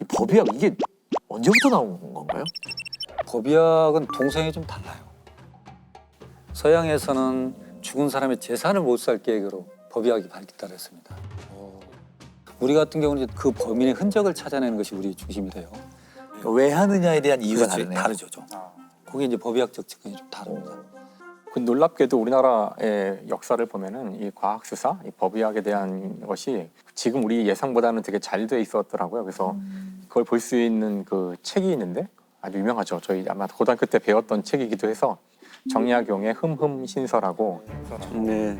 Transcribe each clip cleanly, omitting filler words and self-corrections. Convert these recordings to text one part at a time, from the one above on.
이 법의학 이게 언제부터 나온 건가요? 법의학은 동성이 좀 달라요. 서양에서는 죽은 사람의 재산을 못 살 계획으로 법의학이 발달했습니다. 우리 같은 경우는 이제 그 범인의 흔적을 찾아내는 것이 우리 중심이 돼요. 왜 하느냐에 대한 이유가 그렇지, 다르네요. 다르죠, 좀. 그게 이제 법의학적 접근이 좀 다릅니다. 그 놀랍게도 우리나라의 역사를 보면은 이 과학 수사, 이 법의학에 대한 것이 지금 우리 예상보다는 되게 잘 돼 있었더라고요. 그래서 그걸 볼 수 있는 그 책이 있는데 아주 유명하죠. 저희 아마 고등학교 때 배웠던 책이기도 해서 정약용의 흠흠신서라고. 네.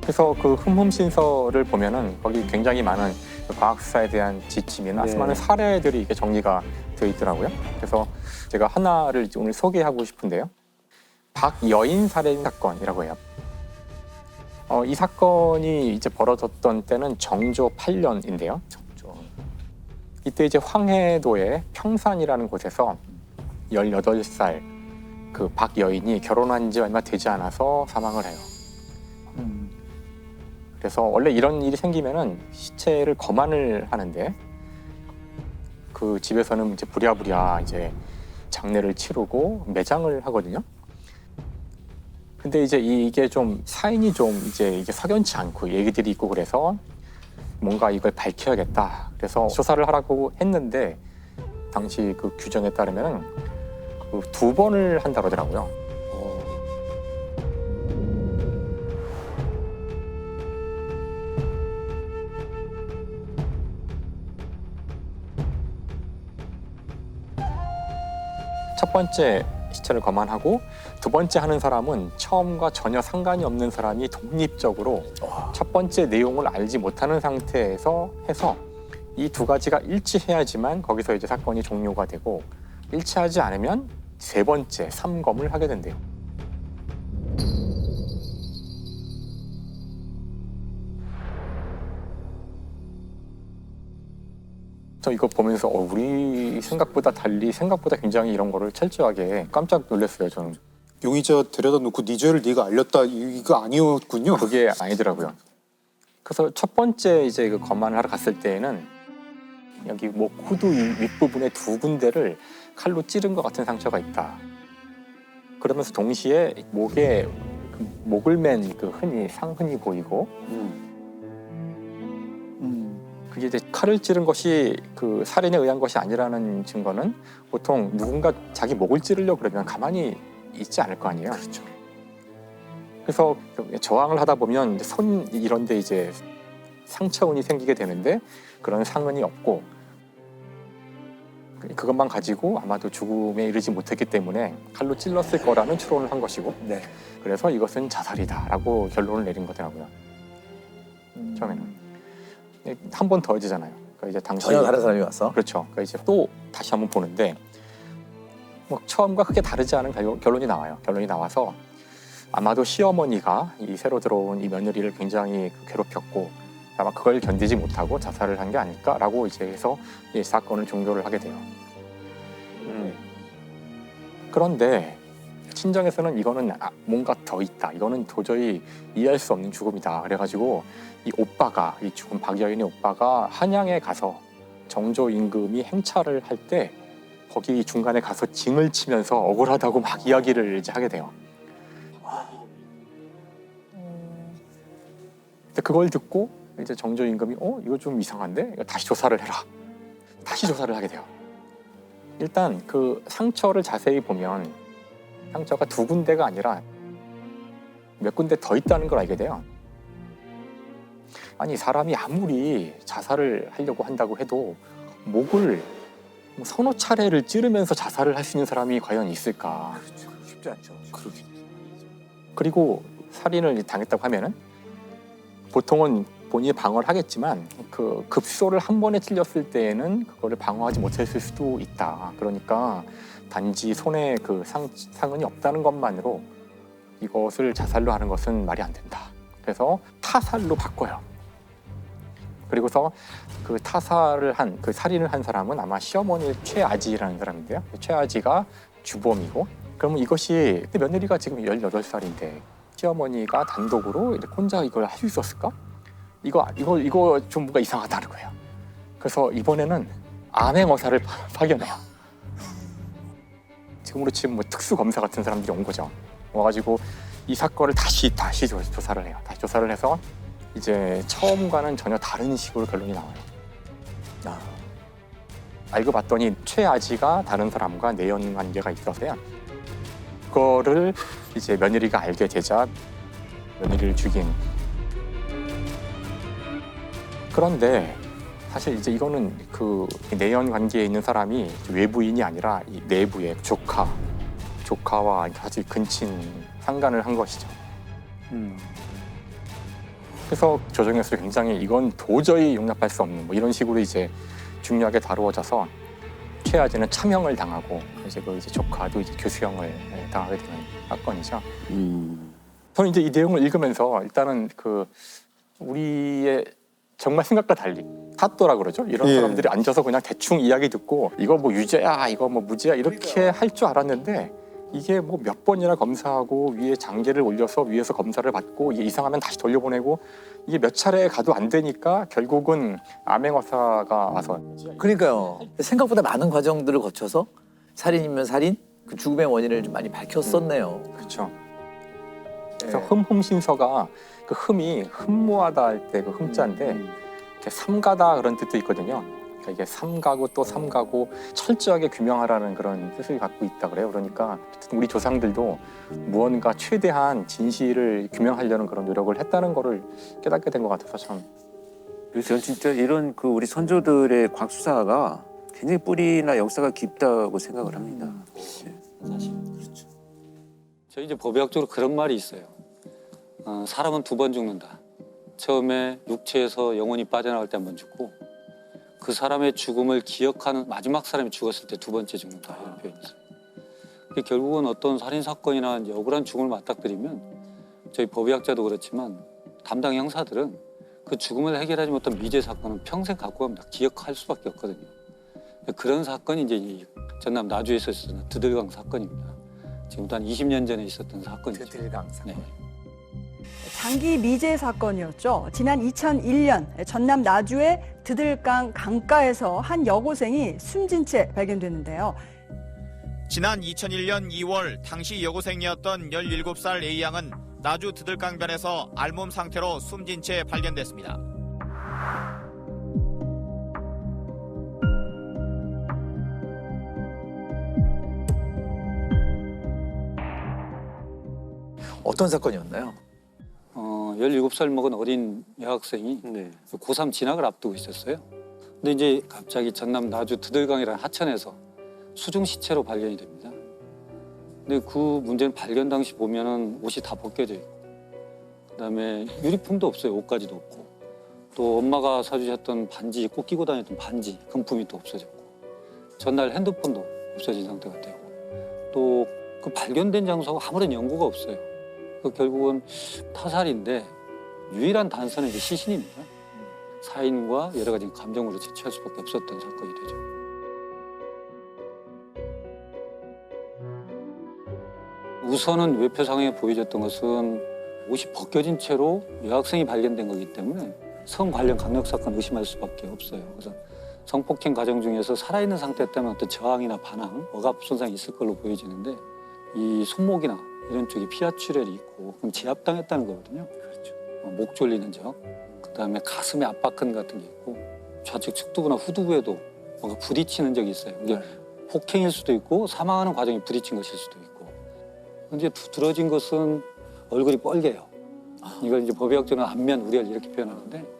그래서 그 흠흠신서를 보면은 거기 굉장히 많은 그 과학 수사에 대한 지침이나 네. 수많은 사례들이 이게 정리가 되어 있더라고요. 그래서 제가 하나를 오늘 소개하고 싶은데요. 박여인 살인 사건이라고 해요. 이 사건이 이제 벌어졌던 때는 정조 8년인데요. 이때 이제 황해도의 평산이라는 곳에서 18살 그 박여인이 결혼한 지 얼마 되지 않아서 사망을 해요. 그래서 원래 이런 일이 생기면은 시체를 거만을 하는데 그 집에서는 이제 부랴부랴 이제 장례를 치르고 매장을 하거든요. 근데 이제 이게 좀 사인이 좀 이게 석연치 않고 얘기들이 있고 그래서 뭔가 이걸 밝혀야겠다. 그래서 조사를 하라고 했는데 당시 그 규정에 따르면은 그 2번을 한다고 하더라고요. 첫 번째 시체를 거만하고 두 번째 하는 사람은 처음과 전혀 상관이 없는 사람이 독립적으로 첫 번째 내용을 알지 못하는 상태에서 해서 이 두 가지가 일치해야지만 거기서 이제 사건이 종료가 되고 일치하지 않으면 세 번째 삼검을 하게 된대요. 저 이거 보면서 우리 생각보다 달리 생각보다 굉장히 이런 거를 철저하게 깜짝 놀랐어요. 저는 용의자 데려다 놓고 네 죄를 네가 알렸다 이거 아니었군요. 그게 아니더라고요. 그래서 첫 번째 이제 그 검안을 하러 갔을 때에는 여기 목 후두 윗부분에 2군데를 칼로 찌른 것 같은 상처가 있다. 그러면서 동시에 목에 그 목을 맨 그 상흔이 보이고 그게 이제 칼을 찌른 것이 그 살인에 의한 것이 아니라는 증거는 보통 누군가 자기 목을 찌르려고 그러면 가만히 있지 않을 거 아니에요. 그렇죠. 그래서 저항을 하다 보면 이제 손 이런데 이제 상처운이 생기게 되는데 그런 상흔이 없고 그것만 가지고 아마도 죽음에 이르지 못했기 때문에 칼로 찔렀을 거라는 추론을 한 것이고 네. 그래서 이것은 자살이다라고 결론을 내린 거더라고요. 처음에는 한 번 더 해지잖아요. 그러니까 이제 당시 전혀 다른 사람이 와서. 그렇죠. 그러니까 이제 또 다시 한번 보는데 뭐 처음과 크게 다르지 않은 결론이 나와요. 결론이 나와서 아마도 시어머니가 이 새로 들어온 이 며느리를 굉장히 괴롭혔고 아마 그걸 견디지 못하고 자살을 한 게 아닐까라고 이제 해서 이 사건을 종료를 하게 돼요. 그런데 친정에서는 이거는 뭔가 더 있다. 이거는 도저히 이해할 수 없는 죽음이다. 그래가지고 이 오빠가 이 죽은 박여인의 오빠가 한양에 가서 정조 임금이 행차를 할 때 거기 중간에 가서 징을 치면서 억울하다고 막 이야기를 이제 하게 돼요. 근데 그걸 듣고 이제 정조 임금이 이거 좀 이상한데 이거 다시 조사를 해라. 다시 조사를 하게 돼요. 일단 그 상처를 자세히 보면 상처가 2군데가 아니라 몇 군데 더 있다는 걸 알게 돼요. 아니 사람이 아무리 자살을 하려고 한다고 해도 목을 서너 차례를 찌르면서 자살을 할 수 있는 사람이 과연 있을까? 그렇죠. 쉽지 않죠. 그러게. 그리고 살인을 당했다고 하면은 보통은 본인이 방어를 하겠지만 그 급소를 한 번에 찔렸을 때에는 그거를 방어하지 못했을 수도 있다. 그러니까 단지 손에 그 상흔이 없다는 것만으로 이것을 자살로 하는 것은 말이 안 된다. 그래서 타살로 바꿔요. 그리고서 그 타살을 한, 그 살인을 한 사람은 아마 시어머니 최아지라는 사람인데요. 최아지가 주범이고, 그러면 이것이 며느리가 지금 18살인데 시어머니가 단독으로 이렇게 혼자 이걸 할 수 있었을까? 이거 좀 뭔가 이상하다는 거예요. 그래서 이번에는 암행어사를 파견해요. 지금으로 치면 뭐 특수 검사 같은 사람들이 온 거죠. 와가지고 이 사건을 다시 조사를 해요. 다시 조사를 해서 이제 처음과는 전혀 다른 식으로 결론이 나와요. 알고 봤더니 최아지가 다른 사람과 내연 관계가 있어서요. 그거를 이제 며느리가 알게 되자 며느리를 죽인. 그런데 사실 이제 이거는 그 내연 관계에 있는 사람이 외부인이 아니라 이 내부의 조카와 아주 근친 상간을 한 것이죠. 그래서 조정에서 굉장히 이건 도저히 용납할 수 없는 뭐 이런 식으로 이제 중요하게 다루어져서 최아지는 참형을 당하고 이제 그 이제 조카도 이제 교수형을 당하게 되는 사건이죠. 저는 이제 이 내용을 읽으면서 일단은 그 우리의 정말 생각과 달리 사또라 그러죠. 이런 예. 사람들이 앉아서 그냥 대충 이야기 듣고 이거 뭐 유죄야, 이거 뭐 무죄야 이렇게 할 줄 알았는데 이게 뭐 몇 번이나 검사하고 위에 장계를 올려서 위에서 검사를 받고 이게 이상하면 다시 돌려보내고 이게 몇 차례 가도 안 되니까 결국은 암행어사가 와서 그러니까요. 생각보다 많은 과정들을 거쳐서 살인이면 살인, 그 죽음의 원인을 좀 많이 밝혔었네요. 그렇죠. 그래서 흠흠신서가 그 흠이 흠모하다 할 때 그 흠자인데 이렇게 삼가다 그런 뜻도 있거든요. 그러니까 이게 삼가고 또 삼가고 철저하게 규명하라는 그런 뜻을 갖고 있다 그래요. 그러니까 우리 조상들도 무언가 최대한 진실을 규명하려는 그런 노력을 했다는 거를 깨닫게 된 것 같아서 참. 그래서 저는 진짜 이런 그 우리 선조들의 과학수사가 굉장히 뿌리나 역사가 깊다고 생각을 합니다. 사실 그렇죠. 저희 이제 법의학적으로 그런 말이 있어요. 사람은 두 번 죽는다. 처음에 육체에서 영혼이 빠져나갈 때 한 번 죽고 그 사람의 죽음을 기억하는 마지막 사람이 죽었을 때 두 번째 죽는다 이런 표현이 있어요. 그게 결국은 어떤 살인 사건이나 이제 억울한 죽음을 맞닥뜨리면 저희 법의학자도 그렇지만 담당 형사들은 그 죽음을 해결하지 못한 미제 사건은 평생 갖고 갑니다. 기억할 수밖에 없거든요. 그런 사건이 이제 이 전남 나주에서 있었던 드들강 사건입니다. 지금부터 한 20년 전에 있었던 사건이죠. 드들강 사건. 네. 장기 미제 사건이었죠. 지난 2001년 전남 나주의 드들강 강가에서 한 여고생이 숨진 채 발견됐는데요. 지난 2001년 2월 당시 여고생이었던 17살 A양은 나주 드들강변에서 알몸 상태로 숨진 채 발견됐습니다. 어떤 사건이었나요? 17살 먹은 어린 여학생이 네. 고3 진학을 앞두고 있었어요. 근데 이제 갑자기 전남 나주 드들강이라는 하천에서 수중 시체로 발견이 됩니다. 근데 그 문제는 발견 당시 보면은 옷이 다 벗겨져 있고, 그다음에 유리품도 없어요. 옷가지도 없고, 또 엄마가 사주셨던 반지, 꼭 끼고 다녔던 반지, 금품이 또 없어졌고, 전날 핸드폰도 없어진 상태가 되고, 또 그 발견된 장소가 아무런 연고가 없어요. 그 결국은 타살인데 유일한 단서는 이제 시신입니다. 사인과 여러 가지 감정으로 채취할 수밖에 없었던 사건이 되죠. 우선은 외표상에 보여졌던 것은 옷이 벗겨진 채로 여학생이 발견된 거기 때문에 성 관련 강력 사건 의심할 수밖에 없어요. 그래서 성폭행 과정 중에서 살아있는 상태였다면 어떤 저항이나 반항, 억압 손상이 있을 걸로 보여지는데 이 손목이나 이런 쪽에 피하 출혈이 있고 그럼 제압당했다는 거거든요. 그렇죠. 목 졸리는 적, 그다음에 가슴에 압박근 같은 게 있고 좌측 측두부나 후두부에도 뭔가 부딪히는 적이 있어요. 이게 폭행일 수도 있고 사망하는 과정이 부딪힌 것일 수도 있고. 이제 두드러진 것은 얼굴이 뻘개요. 이걸 이제 법의학적으로는 안면 우열 이렇게 표현하는데.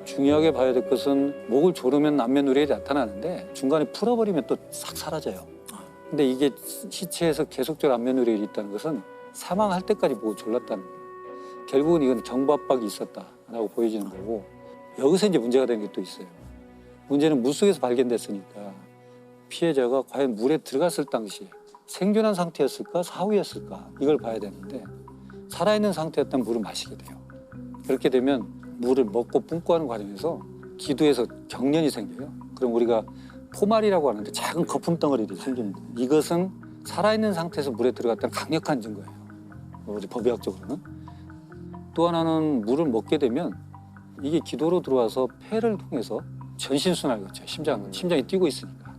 중요하게 봐야 될 것은 목을 조르면 안면 우열이 나타나는데 중간에 풀어버리면 또 싹 사라져요. 근데 이게 시체에서 계속적으로 안면 우열이 있다는 것은 사망할 때까지 목을 졸랐다는 거예요. 결국은 이건 경부 압박이 있었다라고 보여지는 거고, 여기서 이제 문제가 되는 게 또 있어요. 문제는 물속에서 발견됐으니까 피해자가 과연 물에 들어갔을 당시 생존한 상태였을까 사후였을까 이걸 봐야 되는데, 살아있는 상태였다면 물을 마시게 돼요. 그렇게 되면 물을 먹고 뿜고 하는 과정에서 기도에서 경련이 생겨요. 그럼 우리가 포말이라고 하는데 작은 거품 덩어리들이 생깁니다. 이것은 살아있는 상태에서 물에 들어갔다는 강력한 증거예요. 우리 법의학적으로는. 또 하나는 물을 먹게 되면 이게 기도로 들어와서 폐를 통해서 전신순환을 거쳐요. 심장이 뛰고 있으니까.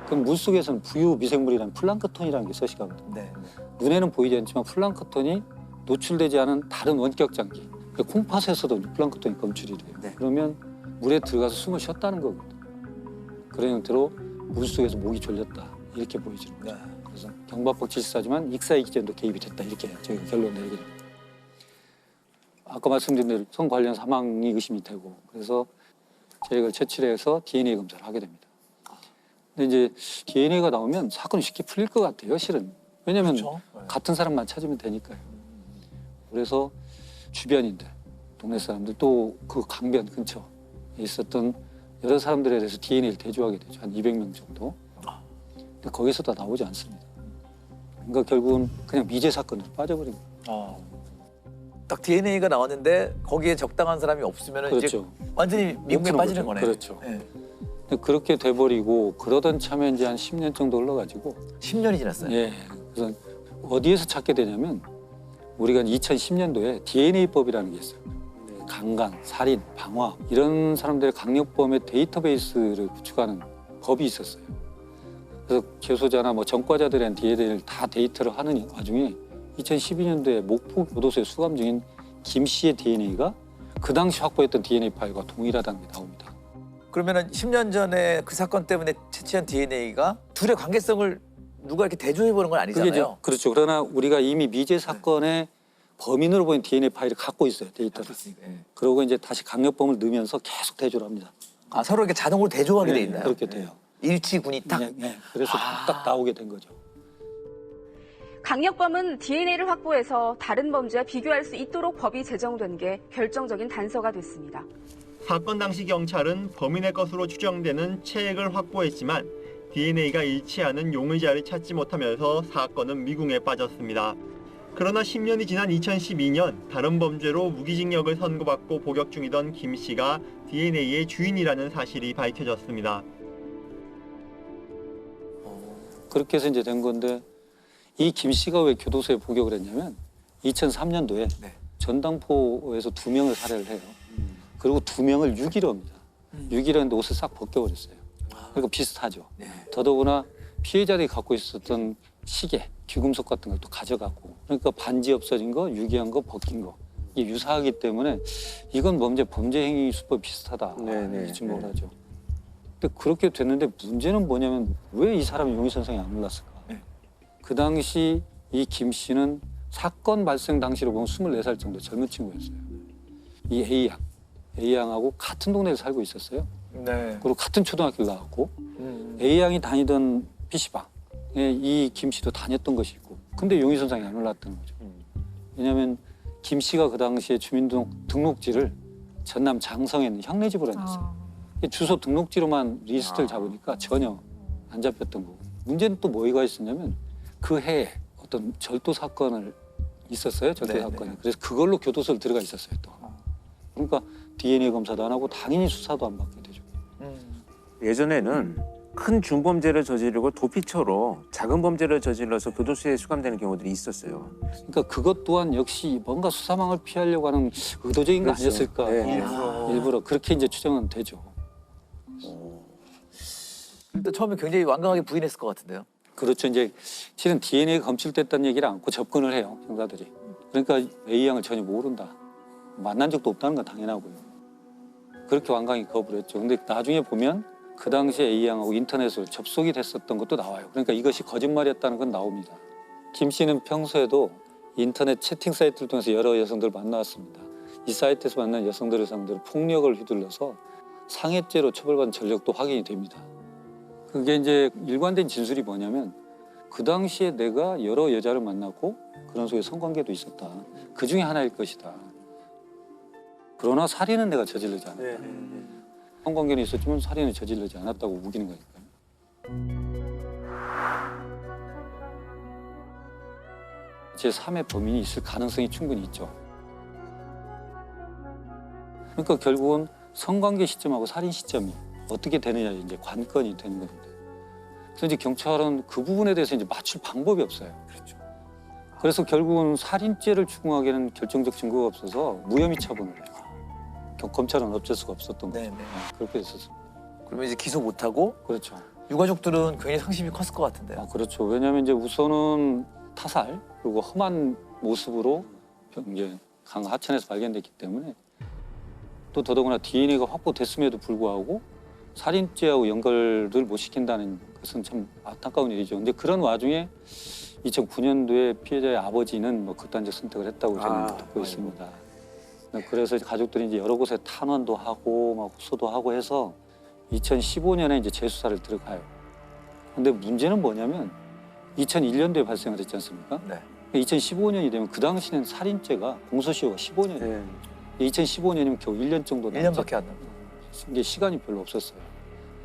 그럼 물속에서는 부유 미생물이라는 플랑크톤이라는 게 서식하거든요. 네. 눈에는 보이지 않지만 플랑크톤이 노출되지 않은 다른 원격 장기. 그러니까 콩팥에서도 플랑크톤이 검출이 돼요. 네. 그러면 물에 들어가서 숨을 쉬었다는 거거든요. 그런 형태로 물속에서 목이 졸렸다. 이렇게 보여지는 거죠. 네. 그래서 경박박 질서하지만 익사이기전도 개입이 됐다. 이렇게 저희가 결론 내리게 됩니다. 아까 말씀드린 대로 성 관련 사망이 의심이 되고 그래서 저희가 채취해서 DNA 검사를 하게 됩니다. 근데 이제 DNA가 나오면 사건이 쉽게 풀릴 것 같아요, 실은. 왜냐하면 그렇죠. 네. 같은 사람만 찾으면 되니까요. 그래서 주변인들, 동네 사람들 또 그 강변 근처에 있었던 여러 사람들에 대해서 DNA를 대조하게 되죠. 한 200명 정도. 근데 거기서 다 나오지 않습니다. 그러니까 결국은 그냥 미제 사건으로 빠져버린 거예요. 딱 DNA가 나왔는데 거기에 적당한 사람이 없으면 이제 그렇죠. 완전히 미국에 못 빠지는 거죠. 거네. 그렇죠. 네. 근데 그렇게 돼버리고 그러던 참에 이제 한 10년 정도 흘러가지고 10년이 지났어요. 예. 그래서 어디에서 찾게 되냐면 우리가 2010년도에 DNA법이라는 게 있어요. 강간, 살인, 방화 이런 사람들의 강력범의 데이터베이스를 구축하는 법이 있었어요. 그래서 개소자나 뭐 전과자들의 DNA를 다 데이터를 하는 와중에 2012년도에 목포 교도소에 수감 중인 김 씨의 DNA가 그 당시 확보했던 DNA 파일과 동일하다는 게 나옵니다. 그러면은 10년 전에 그 사건 때문에 채취한 DNA가 둘의 관계성을 누가 이렇게 대조해 보는 건 그게 이제 아니잖아요. 그렇죠. 그러나 우리가 이미 미제 사건의 범인으로 보인 DNA 파일을 갖고 있어요. 데이터를. 네. 그러고 이제 다시 강력범을 넣으면서 계속 대조를 합니다. 아, 서로 이렇게 자동으로 대조하게 돼 네, 있나요? 그렇게 돼요. 일치군이 딱. 네, 네. 그래서 딱 나오게 된 거죠. 강력범은 DNA를 확보해서 다른 범죄와 비교할 수 있도록 법이 제정된 게 결정적인 단서가 됐습니다. 사건 당시 경찰은 범인의 것으로 추정되는 체액을 확보했지만 DNA가 일치하는 용의자를 찾지 못하면서 사건은 미궁에 빠졌습니다. 그러나 10년이 지난 2012년 다른 범죄로 무기징역을 선고받고 복역 중이던 김 씨가 DNA의 주인이라는 사실이 밝혀졌습니다. 그렇게 해서 이제 된 건데 이 김 씨가 왜 교도소에 복역을 했냐면 2003년도에 네. 전당포에서 2명을 살해를 해요. 그리고 2명을 유기로 합니다. 유기로 했는데 옷을 싹 벗겨버렸어요. 그러니까 비슷하죠. 네. 더더구나 피해자들이 갖고 있었던 시계, 귀금속 같은 걸 또 가져가고 그러니까 반지 없어진 거, 유기한 거, 벗긴 거 이게 유사하기 때문에 이건 범죄 행위 수법 비슷하다 이렇게 증명을 하죠. 근데 그렇게 됐는데 문제는 뭐냐면 왜 이 사람이 용의선상에 안 올랐을까? 네. 그 당시 이 김 씨는 사건 발생 당시로 보면 24살 정도 젊은 친구였어요. 이 A양하고 같은 동네에 살고 있었어요. 네. 그리고 같은 초등학교를 나왔고 A양이 다니던 PC방에 이 김 씨도 다녔던 것이 있고 근데 용의선상에 안 올랐던 거죠. 왜냐하면 김 씨가 그 당시에 주민등록지를 전남 장성에 있는 형네 집으로 해놨어요. 주소 등록지로만 리스트를 잡으니까 전혀 안 잡혔던 거고. 문제는 또 뭐가 있었냐면 그 해에 어떤 절도 사건을 있었어요. 절도 네, 사건이. 네. 그래서 그걸로 교도소를 들어가 있었어요. 또. 그러니까 DNA 검사도 안 하고 당연히 수사도 안 받게 되죠. 예전에는 큰 중범죄를 저지르고 도피처로 작은 범죄를 저질러서 교도소에 수감되는 경우들이 있었어요. 그러니까 그것 또한 역시 뭔가 수사망을 피하려고 하는 의도적인 거 그렇죠. 아니었을까. 네. 일부러 그렇게 이제 추정은 되죠. 일단 처음에 굉장히 완강하게 부인했을 것 같은데요. 그렇죠. 이제 실은 DNA가 검출됐다는 얘기를 안고 접근을 해요. 형사들이. 그러니까 A양을 전혀 모른다. 만난 적도 없다는 건 당연하고요. 그렇게 완강히 거부를 했죠. 근데 나중에 보면 그 당시에 A양하고 인터넷으로 접속이 됐었던 것도 나와요. 그러니까 이것이 거짓말이었다는 건 나옵니다. 김 씨는 평소에도 인터넷 채팅 사이트를 통해서 여러 여성들을 만나왔습니다. 이 사이트에서 만난 여성들을 상대로 폭력을 휘둘러서 상해죄로 처벌받은 전력도 확인이 됩니다. 그게 이제 일관된 진술이 뭐냐면 그 당시에 내가 여러 여자를 만났고 그런 속에 성관계도 있었다. 그 중에 하나일 것이다. 그러나 살인은 내가 저지르지 않았다. 성관계는 있었지만 살인은 저지르지 않았다고 우기는 거니까요. 제3의 범인이 있을 가능성이 충분히 있죠. 그러니까 결국은 성관계 시점하고 살인 시점이 어떻게 되느냐 이제 관건이 되는 건데. 그래서 이제 경찰은 그 부분에 대해서 이제 맞출 방법이 없어요. 그렇죠. 그래서 결국은 살인죄를 추궁하기에는 결정적 증거가 없어서 무혐의 처분을 해요. 검찰은 어쩔 수가 없었던 거죠. 네네. 그렇게 됐었습니다. 그러면 이제 기소 못하고 그렇죠. 유가족들은 굉장히 상심이 컸을 것 같은데요. 그렇죠. 왜냐하면 이제 우선은 타살 그리고 험한 모습으로 이제 강 하천에서 발견됐기 때문에 또 더더구나 DNA가 확보됐음에도 불구하고 살인죄하고 연결을 못 시킨다는 것은 참 안타까운 일이죠. 근데 그런 와중에 2009년도에 피해자의 아버지는 뭐 극단적 선택을 했다고 저는 듣고 있습니다. 그래서 가족들이 이제 여러 곳에 탄원도 하고 막 호소도 하고 해서 2015년에 이제 재수사를 들어가요. 근데 문제는 뭐냐면 2001년도에 발생을 했지 않습니까? 네. 2015년이 되면 그 당시는 살인죄가 공소시효가 15년이에요. 2015년이면 겨우 1년 정도 1년밖에 안 남았어요. 이게 시간이 별로 없었어요.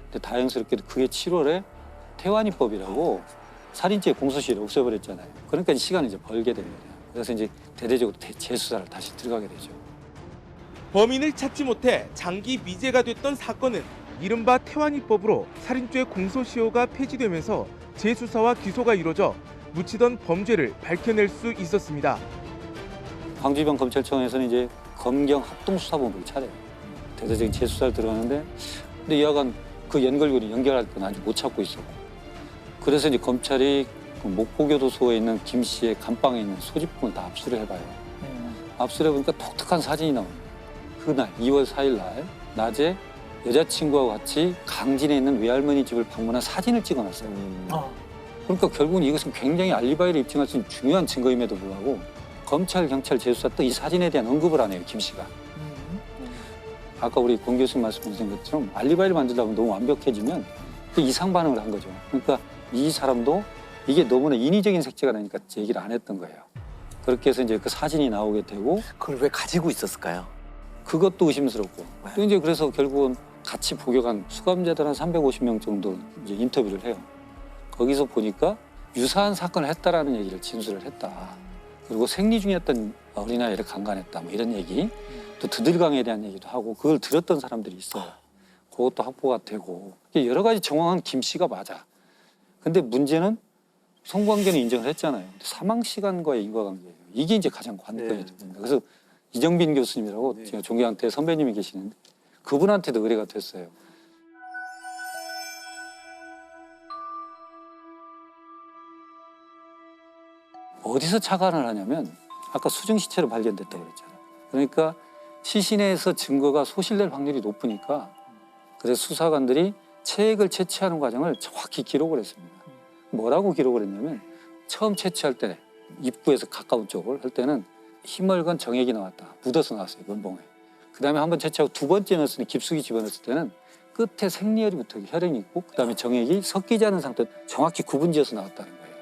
근데 다행스럽게도 그게 7월에 태완이법이라고 살인죄 공소시효를 없애버렸잖아요. 그러니까 시간을 이제 벌게 된 거예요. 그래서 이제 대대적으로 재수사를 다시 들어가게 되죠. 범인을 찾지 못해 장기 미제가 됐던 사건은 이른바 태완이법으로 살인죄 공소시효가 폐지되면서 재수사와 기소가 이뤄져 묻히던 범죄를 밝혀낼 수 있었습니다. 광주지방 검찰청에서는 이제 검경 합동수사본부를 차려요. 대대적인 재수사를 들어가는데 근데 여하간 그 연결고리 연결할 건 아직 못 찾고 있었고 그래서 이제 검찰이 그 목포교도소에 있는 김 씨의 감방에 있는 소지품을 다 압수를 해봐요. 압수를 해보니까 독특한 사진이 나옵니다. 그날 2월 4일 날 낮에 여자친구와 같이 강진에 있는 외할머니 집을 방문한 사진을 찍어놨어요. 그러니까 결국은 이것은 굉장히 알리바이를 입증할 수 있는 중요한 증거임에도 불구하고 검찰, 경찰 재수사 때 이 사진에 대한 언급을 안 해요, 김 씨가. 아까 우리 권 교수님 말씀하신 것처럼 알리바이를 만들다 보면 너무 완벽해지면 그 이상 반응을 한 거죠. 그러니까 이 사람도 이게 너무나 인위적인 색채가 나니까 얘기를 안 했던 거예요. 그렇게 해서 이제 그 사진이 나오게 되고 그걸 왜 가지고 있었을까요? 그것도 의심스럽고 또 이제 그래서 결국은 같이 복역한 수감자들 한 350명 정도 이제 인터뷰를 해요. 거기서 보니까 유사한 사건을 했다라는 얘기를 진술을 했다. 그리고 생리 중이었던 어린아이를 강간했다. 뭐 이런 얘기. 또 드들강에 대한 얘기도 하고 그걸 들었던 사람들이 있어요. 그것도 확보가 되고 여러 가지 정황은 김 씨가 맞아. 근데 문제는 성관계는 인정을 했잖아요. 사망 시간과의 인과관계예요. 이게 이제 가장 관건이 됩니다. 그래서 이정빈 교수님이라고 제가 존경하는 대 선배님이 계시는데 그분한테도 의뢰가 됐어요. 어디서 착안을 하냐면 아까 수중 시체로 발견됐다고 그랬잖아요. 그러니까 시신에서 증거가 소실될 확률이 높으니까 그래서 수사관들이 체액을 채취하는 과정을 정확히 기록을 했습니다. 뭐라고 기록을 했냐면 처음 채취할 때 입구에서 가까운 쪽을 할 때는 희멀건 정액이 나왔다. 묻어서 나왔어요. 면봉에. 그다음에 한번 채취하고 두 번째 넣었으니 깊숙이 집어넣었을 때는 끝에 생리혈이 붙어 혈액이 있고 그다음에 정액이 섞이지 않은 상태로 정확히 구분지어서 나왔다는 거예요.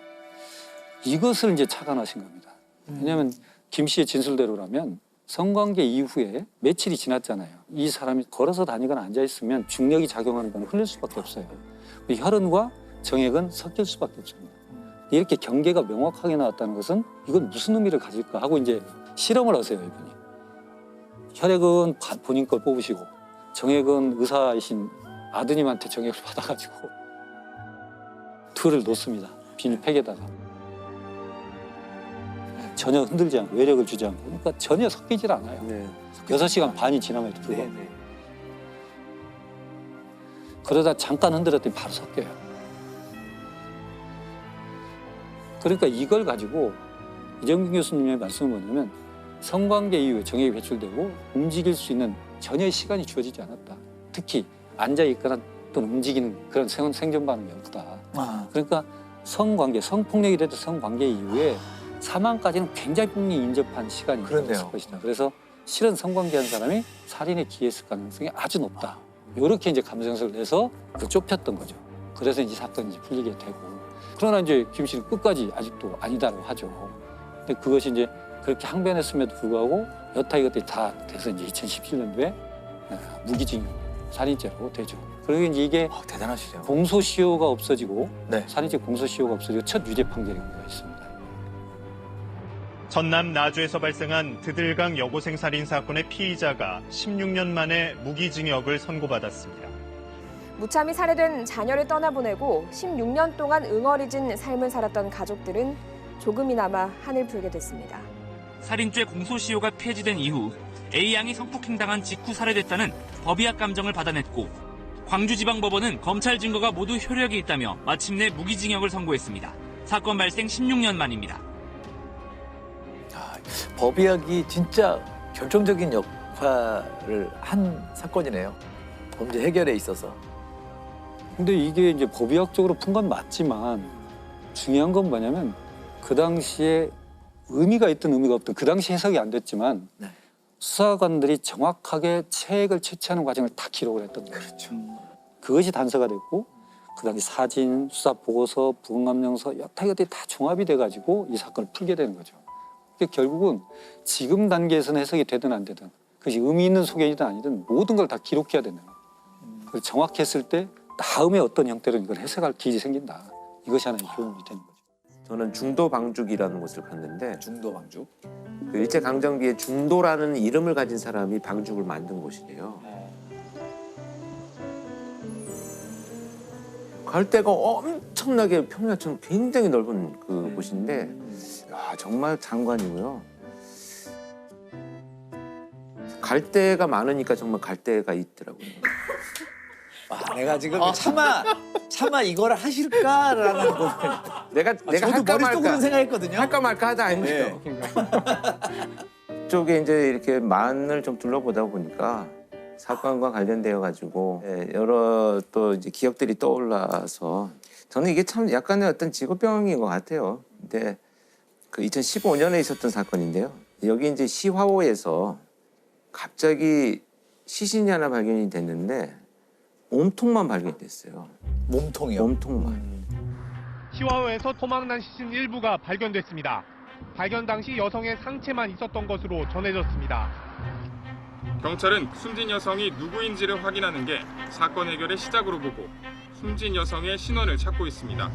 이것을 이제 착안하신 겁니다. 왜냐하면 김 씨의 진술대로라면 성관계 이후에 며칠이 지났잖아요. 이 사람이 걸어서 다니거나 앉아있으면 중력이 작용하는 건 흘릴 수밖에 없어요. 혈흔과 정액은 섞일 수밖에 없습니다. 이렇게 경계가 명확하게 나왔다는 것은 이건 무슨 의미를 가질까 하고 이제 실험을 하세요, 이분이. 혈액은 본인 걸 뽑으시고 정액은 의사이신 아드님한테 정액을 받아가지고 둘을 놓습니다. 비닐팩에다가. 전혀 흔들지 않고 외력을 주지 않고 그러니까 전혀 섞이질 않아요. 네. 6시간 반이 지남에도 불구하고. 그러다 잠깐 흔들었더니 바로 섞여요. 그러니까 이걸 가지고 이정균 교수님의 말씀은 뭐냐면 성관계 이후에 정액이 배출되고 움직일 수 있는 전혀 시간이 주어지지 않았다. 특히 앉아있거나 또는 움직이는 그런 생존 반응이 없다. 그러니까 성관계, 성폭력이 돼도 성관계 이후에 사망까지는 굉장히 빨리 인접한 시간이 있을 것이다. 그래서 실은 성관계한 사람이 살인에 기했을 가능성이 아주 높다. 이렇게 이제 감정서를 내서 좁혔던 거죠. 그래서 이제 사건이 이제 풀리게 되고. 그러나 이제 김 씨는 끝까지 아직도 아니다라고 하죠. 근데 그것이 이제 그렇게 항변했음에도 불구하고 여타 이것들이 다 돼서 이제 2017년도에 무기징역 살인죄로 되죠. 그리고 이제 이게 대단하시죠. 공소시효가 없어지고 살인죄 공소시효가 없어지고 첫 유죄 판결이 있습니다. 전남 나주에서 발생한 드들강 여고생 살인 사건의 피의자가 16년 만에 무기징역을 선고받았습니다. 무참히 살해된 자녀를 떠나보내고 16년 동안 응어리진 삶을 살았던 가족들은 조금이나마 한을 풀게 됐습니다. 살인죄 공소시효가 폐지된 이후 A양이 성폭행당한 직후 살해됐다는 법의학 감정을 받아냈고 광주지방법원은 검찰 증거가 모두 효력이 있다며 마침내 무기징역을 선고했습니다. 사건 발생 16년 만입니다. 법의학이 진짜 결정적인 역할을 한 사건이네요. 범죄 해결에 있어서. 근데 이게 이제 법의학적으로 푼 건 맞지만 중요한 건 뭐냐면 그 당시에 의미가 있든 의미가 없든 그 당시 해석이 안 됐지만 네. 수사관들이 정확하게 체액을 채취하는 과정을 다 기록을 했던 거예요. 그렇죠. 그것이 단서가 됐고 그 당시 사진, 수사 보고서, 부검감령서 여타 것들이 다 종합이 돼가지고 이 사건을 풀게 되는 거죠. 그게 결국은 지금 단계에서는 해석이 되든 안 되든 그것이 의미 있는 소견이든 아니든 모든 걸 다 기록해야 되는 거예요. 그래서 정확했을 때 다음에 어떤 형태로 이걸 해석할 길이 생긴다. 이것이 하나의 교훈이 되는 거죠. 저는 중도 방죽이라는 곳을 갔는데 중도 방죽. 그 일제 강점기에 중도라는 이름을 가진 사람이 방죽을 만든 곳이래요. 갈 데가 엄청나게 평야처럼 굉장히 넓은 그 곳인데 야, 정말 장관이고요. 갈 데가 많으니까 정말 갈 데가 있더라고요. 내가 지금 차마 이걸 하실까라는 거. 내가 저도 할까 머릿속으로는 말까 생각했거든요. 할까 말까 하다 했는데요. 쪽에 이제 이렇게 만을 좀 둘러보다 보니까 사건과 관련되어 가지고 여러 또 이제 기억들이 떠올라서 저는 이게 참 약간의 어떤 직업병인 것 같아요. 근데 그 2015년에 있었던 사건인데요. 여기 이제 시화호에서 갑자기 시신이 하나 발견이 됐는데 몸통만 발견됐어요. 몸통이요? 몸통만. 시화호에서 토막난 시신 일부가 발견됐습니다. 발견 당시 여성의 상체만 있었던 것으로 전해졌습니다. 경찰은 숨진 여성이 누구인지를 확인하는 게 사건 해결의 시작으로 보고 숨진 여성의 신원을 찾고 있습니다.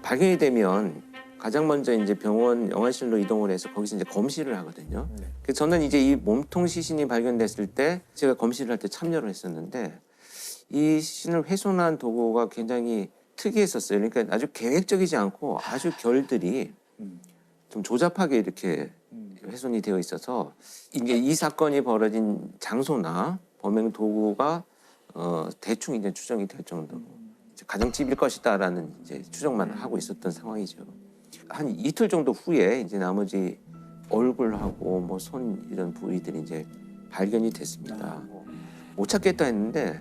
발견이 되면 가장 먼저 이제 병원 영안실로 이동을 해서 거기서 이제 검시를 하거든요. 그래서 저는 이제 이 몸통 시신이 발견됐을 때 제가 검시를 할 때 참여를 했었는데 이 시신을 훼손한 도구가 굉장히 특이했었어요. 그러니까 아주 계획적이지 않고 아주 결들이 좀 조잡하게 이렇게 훼손이 되어 있어서 이게 이 사건이 벌어진 장소나 범행 도구가 대충 이제 추정이 될 정도로 가정집일 것이다라는 이제 추정만 하고 있었던 상황이죠. 한 이틀 정도 후에 이제 나머지 얼굴하고 뭐 손 이런 부위들이 이제 발견이 됐습니다. 못 찾겠다 했는데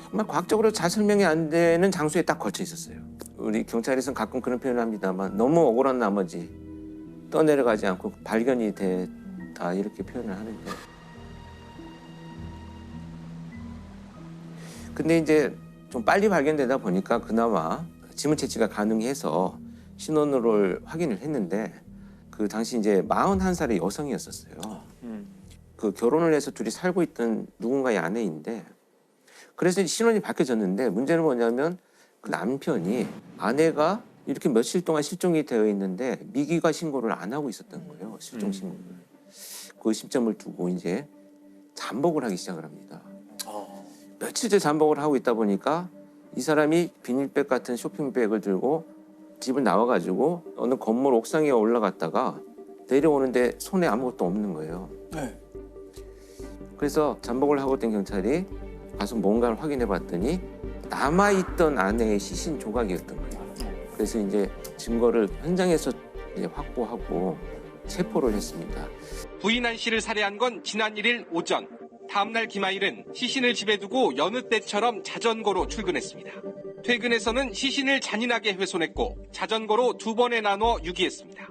정말 과학적으로 잘 설명이 안 되는 장소에 딱 걸쳐 있었어요. 우리 경찰에서는 가끔 그런 표현을 합니다만 너무 억울한 나머지 떠내려가지 않고 발견이 됐다 이렇게 표현을 하는데 근데 이제 좀 빨리 발견되다 보니까 그나마 지문 채취가 가능해서 신원을 확인을 했는데 그 당시 이제 41살의 여성이었었어요. 그 결혼을 해서 둘이 살고 있던 누군가의 아내인데 그래서 신원이 밝혀졌는데 문제는 뭐냐면 그 남편이 아내가 이렇게 며칠 동안 실종이 되어 있는데 미기가 신고를 안 하고 있었던 거예요. 실종 신고를. 그 심점을 두고 이제 잠복을 하기 시작을 합니다. 며칠째 잠복을 하고 있다 보니까 이 사람이 비닐백 같은 쇼핑백을 들고 집을 나와가지고 어느 건물 옥상에 올라갔다가 내려오는데 손에 아무것도 없는 거예요. 네. 그래서 잠복을 하고 있던 경찰이 가서 뭔가를 확인해 봤더니 남아있던 아내의 시신 조각이었던 거예요. 그래서 이제 증거를 현장에서 이제 확보하고 체포를 했습니다. 부인 한 씨를 살해한 건 지난 1일 오전. 다음 날 김하일은 시신을 집에 두고 여느 때처럼 자전거로 출근했습니다. 퇴근해서는 시신을 잔인하게 훼손했고 자전거로 2번에 나눠 유기했습니다.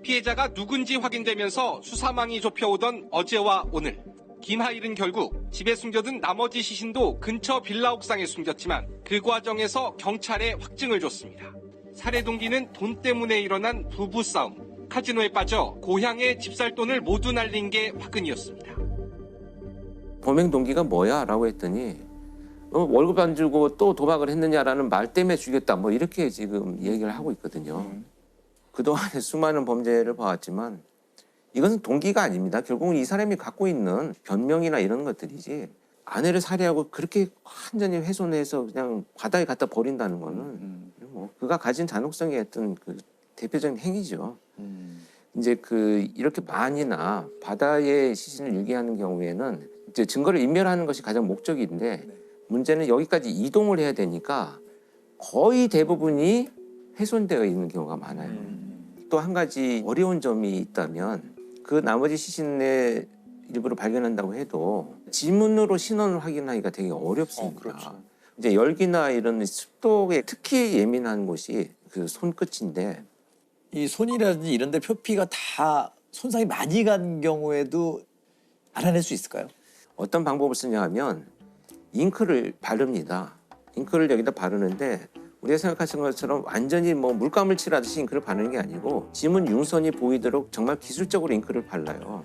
피해자가 누군지 확인되면서 수사망이 좁혀오던 어제와 오늘. 김하일은 결국 집에 숨겨둔 나머지 시신도 근처 빌라 옥상에 숨겼지만 그 과정에서 경찰에 확증을 줬습니다. 살해 동기는 돈 때문에 일어난 부부싸움. 카지노에 빠져 고향의 집살돈을 모두 날린 게 화근이었습니다. 범행 동기가 뭐야? 라고 했더니 월급 안 주고 또 도박을 했느냐라는 말 때문에 죽였다. 뭐 이렇게 지금 얘기를 하고 있거든요. 그동안에 수많은 범죄를 봐왔지만 이것은 동기가 아닙니다. 결국은 이 사람이 갖고 있는 변명이나 이런 것들이지 아내를 살해하고 그렇게 완전히 훼손해서 그냥 바다에 갖다 버린다는 거는 뭐 그가 가진 잔혹성의 어떤 그 대표적인 행위죠. 이제 그 이렇게 만이나 바다의 시신을 유기하는 경우에는 이제 증거를 인멸하는 것이 가장 목적인데 문제는 여기까지 이동을 해야 되니까 거의 대부분이 훼손되어 있는 경우가 많아요. 또 한 가지 어려운 점이 있다면 그 나머지 시신의 일부를 발견한다고 해도 지문으로 신원을 확인하기가 되게 어렵습니다. 그렇죠. 이제 열기나 이런 습도에 특히 예민한 곳이 그 손끝인데 이 손이라든지 이런 데 표피가 다 손상이 많이 간 경우에도 알아낼 수 있을까요? 어떤 방법을 쓰냐 하면 잉크를 바릅니다. 잉크를 여기다 바르는데 우리가 생각하시는 것처럼 완전히 뭐 물감을 칠하듯이 잉크를 바르는 게 아니고 지문 융선이 보이도록 정말 기술적으로 잉크를 발라요.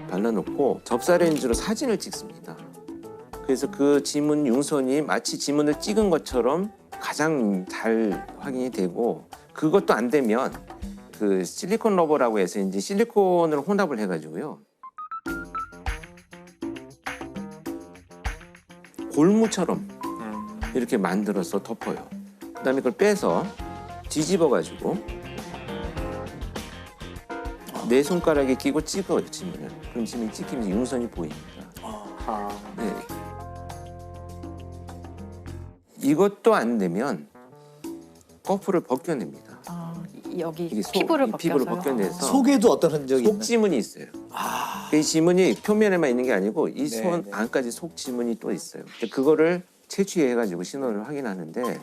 발라놓고 접사 렌즈로 사진을 찍습니다. 그래서 그 지문 융선이 마치 지문을 찍은 것처럼 가장 잘 확인이 되고 그것도 안 되면 그 실리콘 러버라고 해서 이제 실리콘을 혼합을 해가지고요. 골무처럼 이렇게 만들어서 덮어요. 그다음에 그걸 빼서 뒤집어가지고 내 손가락에 끼고 찍어요, 지문을. 그럼 지문이 찍히면서 융선이 보입니다. 네. 이것도 안 되면 거프를 벗겨냅니다. 여기 이게 피부를 피부를 벗겨서요? 벗겨내서 속에도 어떤 흔적이 있나요? 속지문이 있어요. 이 지문이 표면에만 있는 게 아니고 이 네, 손 네. 안까지 속지문이 또 있어요. 근데 그거를 채취해가지고 신원을 확인하는데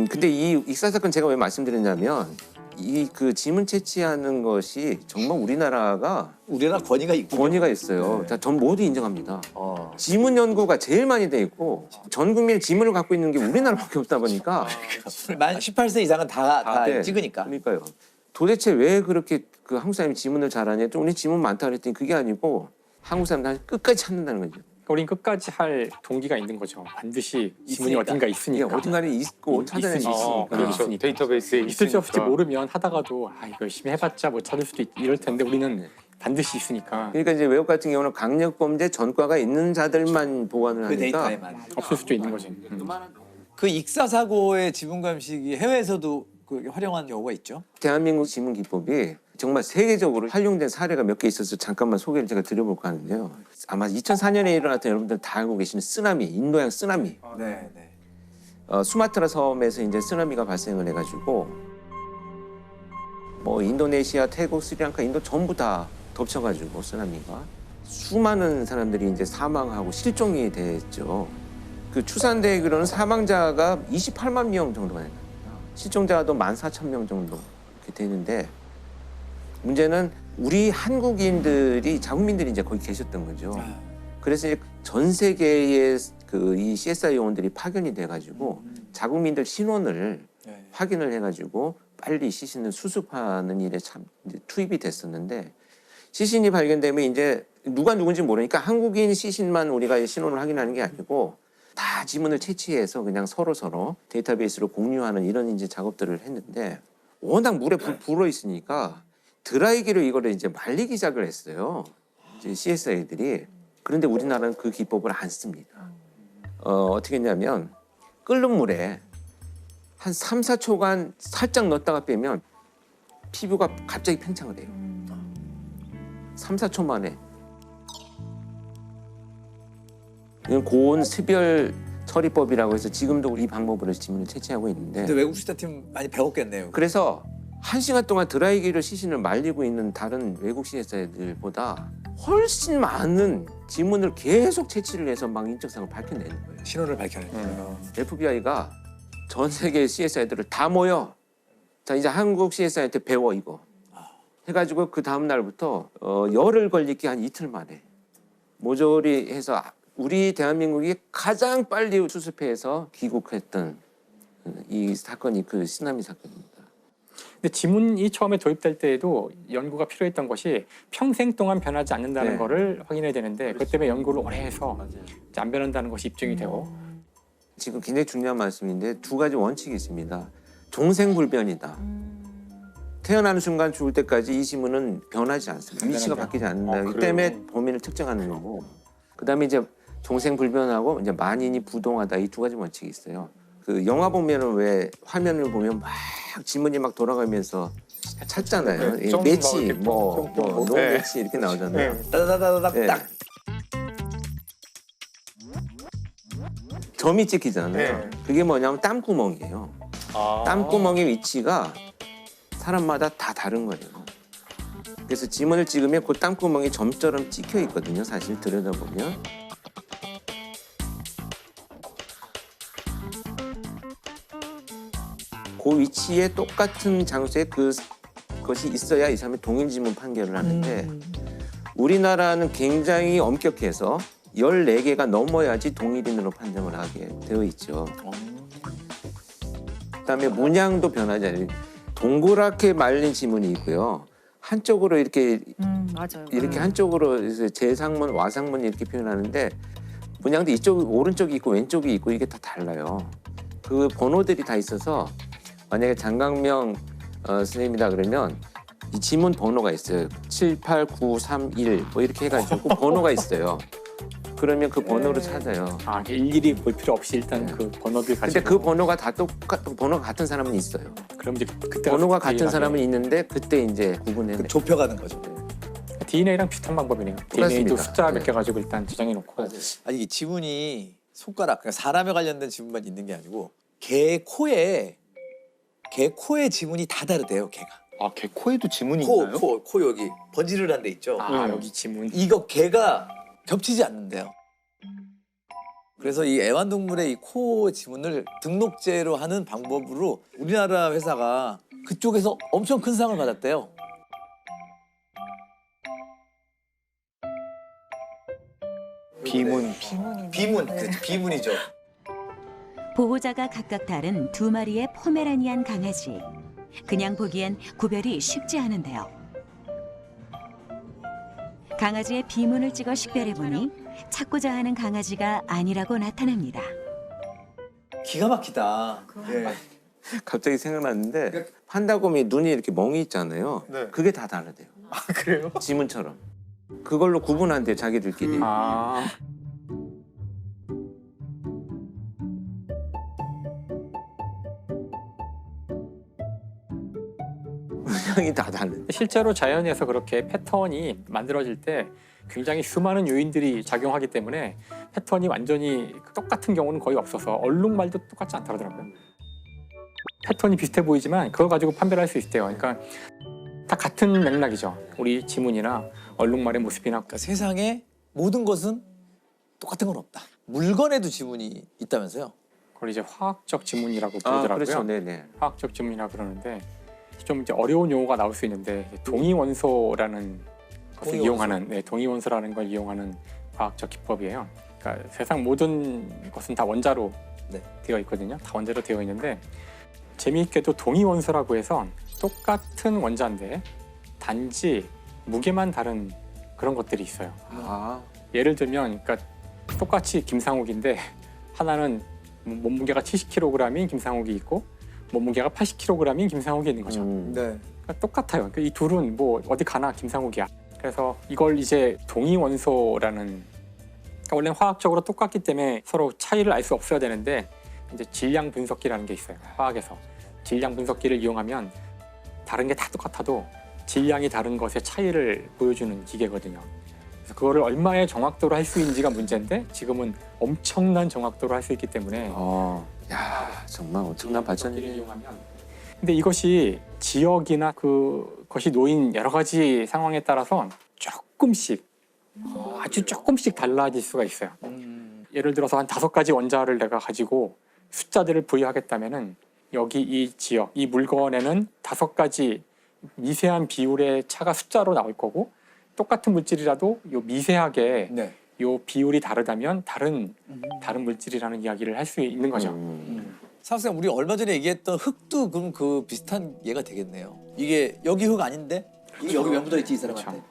근데 이 익사 사건 제가 왜 말씀드렸냐면 이 그 지문 채취하는 것이 정말 우리나라 권위가 있군요. 권위가 있어요. 네. 전 모두 인정합니다. 지문 연구가 제일 많이 돼 있고 전 국민의 지문을 갖고 있는 게 우리나라밖에 없다 보니까 만 18세 이상은 다 네. 찍으니까. 그러니까요. 도대체 왜 그렇게 그 한국 사람이 지문을 잘하냐? 좀 우리 지문 많다 그랬더니 그게 아니고 한국 사람들 끝까지 찾는다는 거죠. 우린 끝까지 할 동기가 있는 거죠. 반드시 지문이 있으니까. 어딘가 있으니까. 어딘가에 있고 찾아낼 수 있으니까. 그렇죠. 데이터베이스에 있을 수 없이 있으니까. 모르면 하다가도 이거 열심히 해봤자 뭐 찾을 수도 이럴 텐데 우리는 반드시 있으니까 그러니까 이제 외국 같은 경우는 강력범죄 전과가 있는 자들만 보관을 그 하니까 데이터에만. 없을 수도 있는 거지. 그 익사 사고의 지문 감식이 해외에서도 그 활용한 경우가 있죠. 대한민국 지문 기법이 정말 세계적으로 활용된 사례가 몇 개 있어서 잠깐만 소개를 제가 드려볼까 하는데요. 아마 2004년에 일어났던 여러분들 다 알고 계시는 쓰나미, 인도양 쓰나미. 네, 네. 수마트라 섬에서 이제 쓰나미가 발생을 해가지고 뭐 인도네시아, 태국, 스리랑카, 인도 전부 다 덮쳐가지고 쓰나미가 수많은 사람들이 이제 사망하고 실종이 됐죠. 그 추산되기로는 사망자가 28만 명 정도가 됩니다. 실종자도 14,000명 정도 이렇게 되는데 문제는 우리 한국인들이 자국민들이 이제 거기 계셨던 거죠. 그래서 이제 전 세계의 그 이 CSI 요원들이 파견이 돼가지고 자국민들 신원을 확인을 해가지고 빨리 시신을 수습하는 일에 참 이제 투입이 됐었는데 시신이 발견되면 이제 누가 누군지 모르니까 한국인 시신만 우리가 신원을 확인하는 게 아니고 다 지문을 채취해서 그냥 서로 데이터베이스로 공유하는 이런 이제 작업들을 했는데 워낙 물에 불어 있으니까 드라이기로 이거를 이제 말리기 시작을 했어요. 이제 CSI들이. 그런데 우리나라는 그 기법을 안 씁니다. 어떻게 했냐면 끓는 물에 한 3, 4초간 살짝 넣었다가 빼면 피부가 갑자기 팽창을 해요. 3, 4초 만에. 이건 고온 습열 처리법이라고 해서 지금도 이 방법으로 지문을 채취하고 있는데 근데 외국 수사팀 많이 배웠겠네요. 그래서 1시간 동안 드라이기로 시신을 말리고 있는 다른 외국 CSI들보다 훨씬 많은 지문을 계속 채취를 해서 막 인적사항을 밝혀내는 거예요. 신원을 밝혀내는 거예요. FBI가 전 세계 CSI들을 다 모여. 자 이제 한국 CSI한테 배워 이거. 해가지고 그 다음 날부터 열흘 걸리기 한 이틀 만에 모조리 해서 우리 대한민국이 가장 빨리 수습해서 귀국했던 이 사건이 그 쓰나미 사건입니다. 근데 지문이 처음에 도입될 때에도 연구가 필요했던 것이 평생 동안 변하지 않는다는 네. 거를 확인해야 되는데 그것 때문에 연구를 오래 해서 이제 안 변한다는 것이 입증이 되고 지금 굉장히 중요한 말씀인데 두 가지 원칙이 있습니다. 종생불변이다. 태어나는 순간 죽을 때까지 이 지문은 변하지 않습니다. 위치가 바뀌지 않는다. 이 때문에 범인을 특정하는 거고. 그다음에 이제 종생불변하고 이제 만인이 부동하다 이 두 가지 원칙이 있어요. 그 영화 보면은 왜 화면을 보면 막 지문이 막 돌아가면서 찾잖아요. 네, 매치 노 매치 이렇게 나오잖아요. 따다다다닥 네. 딱. 점이 찍히잖아요. 그게 뭐냐면 땀구멍이에요. 땀구멍의 위치가 사람마다 다 다른 거예요. 그래서 지문을 찍으면 그 땀구멍이 점처럼 찍혀 있거든요. 사실 들여다보면. 그 위치에 똑같은 장소에 그것이 있어야 이 사람이 동일 지문 판결을 하는데 우리나라는 굉장히 엄격해서 14개가 넘어야지 동일인으로 판정을 하게 되어 있죠. 그다음에 문양도 변하지 않아요. 동그랗게 말린 지문이 있고요. 한쪽으로 이렇게 맞아요. 이렇게 한쪽으로 재상문, 와상문 이렇게 표현하는데 문양도 이쪽 오른쪽이 있고 왼쪽이 있고 이게 다 달라요. 그 번호들이 다 있어서 만약에 장강명 선생님이다 그러면 이 지문 번호가 있어요. 78931 뭐 이렇게 해가지고 번호가 있어요. 그러면 그 번호를 찾아요. 아, 일일이 볼 필요 없이 일단 그 번호를 가지고. 근데 그 번호가 다 번호가 같은 사람은 있어요. 그럼 이제 그때 번호가 같은 사람은 있는데 그때 이제 구분해. 좁혀가는 거죠. DNA랑 비슷한 방법이네요. DNA도 숫자 몇 개 가지고 일단 저장해놓고. 아니 이게 지문이 손가락, 그러니까 사람에 관련된 지문만 있는 게 아니고 개 코에 지문이 다 다르대요. 개가. 아, 개 코에도 지문이 있나요? 코 여기 번지르르 한 데 있죠. 아, 여기 지문. 이거 개가 겹치지 않는데요. 그래서 이 애완동물의 이 코 지문을 등록제로 하는 방법으로 우리나라 회사가 그쪽에서 엄청 큰 상을 받았대요. 비문이죠. 보호자가 각각 다른 두 마리의 포메라니안 강아지. 그냥 보기엔 구별이 쉽지 않은데요. 강아지의 비문을 찍어 식별해보니 찾고자 하는 강아지가 아니라고 나타납니다. 기가 막히다. 예. 갑자기 생각났는데 판다곰이 눈이 이렇게 멍이 있잖아요. 네. 그게 다 다르대요. 아, 그래요? 지문처럼. 그걸로 구분한대요, 자기들끼리. 아. 문양이 다 다른. 실제로 자연에서 그렇게 패턴이 만들어질 때 굉장히 수많은 요인들이 작용하기 때문에 패턴이 완전히 똑같은 경우는 거의 없어서 얼룩말도 똑같지 않다고 하더라고요. 패턴이 비슷해 보이지만 그걸 가지고 판별할 수 있대요. 그러니까 다 같은 맥락이죠. 우리 지문이나 얼룩말의 모습이나. 그러니까 세상에 모든 것은 똑같은 건 없다. 물건에도 지문이 있다면서요? 그걸 이제 화학적 지문이라고 부르더라고요. 그렇죠, 네네. 화학적 지문이라고 그러는데 좀 이제 어려운 용어가 나올 수 있는데 동위원소라는 것을 이용하는 동위원소라는 걸 이용하는 과학적 기법이에요. 그러니까 세상 모든 것은 다 원자로 되어 있거든요. 다 원자로 되어 있는데 재미있게도 동위원소라고 해서 똑같은 원자인데 단지 무게만 다른 그런 것들이 있어요. 예를 들면 그러니까 똑같이 김상욱인데 하나는 몸무게가 70kg인 김상욱이 있고 몸무게가 80kg인 김상욱이 있는 거죠. 그러니까 똑같아요. 그러니까 이 둘은 뭐 어디 가나 김상욱이야. 그래서 이걸 이제 동위원소라는, 그러니까 원래 화학적으로 똑같기 때문에 서로 차이를 알 수 없어야 되는데 이제 질량 분석기라는 게 있어요. 화학에서 질량 분석기를 이용하면 다른 게 다 똑같아도 질량이 다른 것의 차이를 보여주는 기계거든요. 그래서 그거를 얼마의 정확도로 할 수 있는지가 문제인데 지금은 엄청난 정확도로 할 수 있기 때문에. 야, 정말 엄청난 발전이에요. 근데 이것이 지역이나 그것이 놓인 여러 가지 상황에 따라서 조금씩 아주 조금씩 달라질 수가 있어요. 예를 들어서 한 5가지 원자를 내가 가지고 숫자들을 부여하겠다면은 여기 이 지역, 이 물건에는 5가지 미세한 비율의 차가 숫자로 나올 거고 똑같은 물질이라도 요 미세하게 요 비율이 다르다면 다른 물질이라는 이야기를 할 수 있는 거죠. 사실상 우리 얼마 전에 얘기했던 흙도 그럼 그 비슷한 예가 되겠네요. 이게 여기 흙 아닌데 이게 여기 왜 묻어 있지 이 사람한테.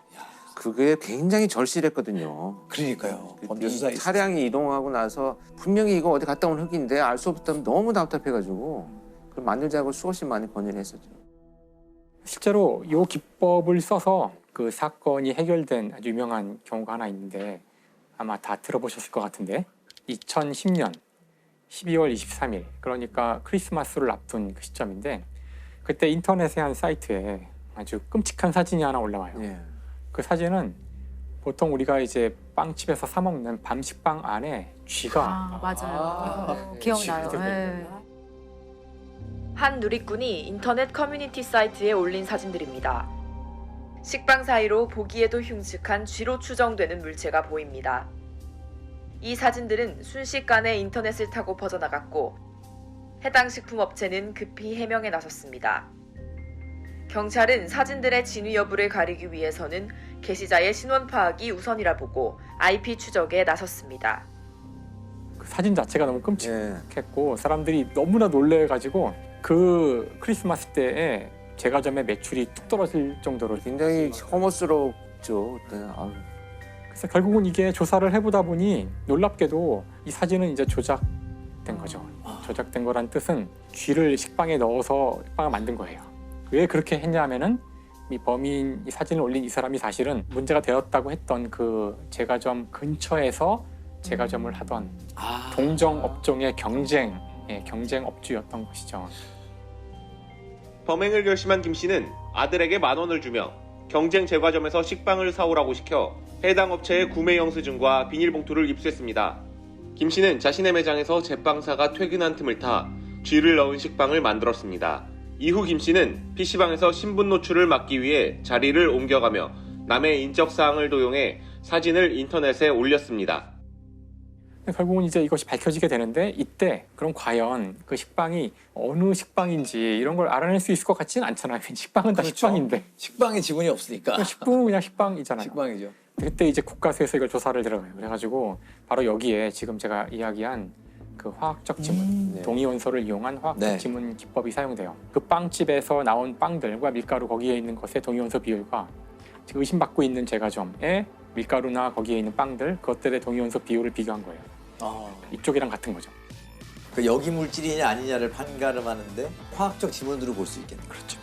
그게 굉장히 절실했거든요. 그러니까요. 범죄 수사에 있어서. 차량이 이동하고 나서 분명히 이거 어디 갔다 온 흙인데 알 수 없다면 너무 답답해가지고 그걸 만들자고 수없이 많이 건의를 했었죠. 실제로 이 기법을 써서 그 사건이 해결된 아주 유명한 경우가 하나 있는데 아마 다 들어보셨을 것 같은데 2010년 12월 23일 그러니까 크리스마스를 앞둔 그 시점인데 그때 인터넷의 한 사이트에 아주 끔찍한 사진이 하나 올라와요. 예. 그 사진은 보통 우리가 이제 빵집에서 사 먹는 밤식빵 안에 쥐가 맞아요. 기억나요. 네. 한 누리꾼이 인터넷 커뮤니티 사이트에 올린 사진들입니다. 식빵 사이로 보기에도 흉측한 쥐로 추정되는 물체가 보입니다. 이 사진들은 순식간에 인터넷을 타고 퍼져나갔고 해당 식품업체는 급히 해명에 나섰습니다. 경찰은 사진들의 진위 여부를 가리기 위해서는 게시자의 신원 파악이 우선이라 보고 IP 추적에 나섰습니다. 그 사진 자체가 너무 끔찍했고 사람들이 너무나 놀래가지고 그 크리스마스 때에 제과점의 매출이 뚝 떨어질 정도로 굉장히 혐오스럽죠. 그때. 아유. 그래서 결국은 이게 조사를 해보다 보니 놀랍게도 이 사진은 이제 조작된 거죠. 조작된 거란 뜻은 쥐를 식빵에 넣어서 식빵을 만든 거예요. 왜 그렇게 했냐면은 이 범인 이 사진을 올린 이 사람이 사실은 문제가 되었다고 했던 그 제과점 근처에서 제과점을 하던 동정 업종의 경쟁 업주였던 것이죠. 범행을 결심한 김 씨는 아들에게 10,000원을 주며 경쟁 제과점에서 식빵을 사오라고 시켜 해당 업체의 구매 영수증과 비닐봉투를 입수했습니다. 김 씨는 자신의 매장에서 제빵사가 퇴근한 틈을 타 쥐를 넣은 식빵을 만들었습니다. 이후 김 씨는 PC방에서 신분 노출을 막기 위해 자리를 옮겨가며 남의 인적 사항을 도용해 사진을 인터넷에 올렸습니다. 결국은 이제 이것이 밝혀지게 되는데 이때 그럼 과연 그 식빵이 어느 식빵인지 이런 걸 알아낼 수 있을 것 같지는 않잖아요. 식빵은 다 식빵인데. 식빵에 지분이 없으니까. 식빵은 그냥 식빵이잖아요. 식빵이죠. 그때 이제 국가수에서 이걸 조사를 들어가요. 그래가지고 바로 여기에 지금 제가 이야기한 그 화학적 지문, 동위원소를 이용한 화학적 지문 기법이 사용돼요. 그 빵집에서 나온 빵들과 밀가루 거기에 있는 것의 동위원소 비율과 지금 의심받고 있는 제과점의 밀가루나 거기에 있는 빵들 그것들의 동위원소 비율을 비교한 거예요. 이쪽이랑 같은 거죠. 그 역이 물질이냐 아니냐를 판가름하는데 화학적 지문으로 볼 수 있겠네요. 그렇죠.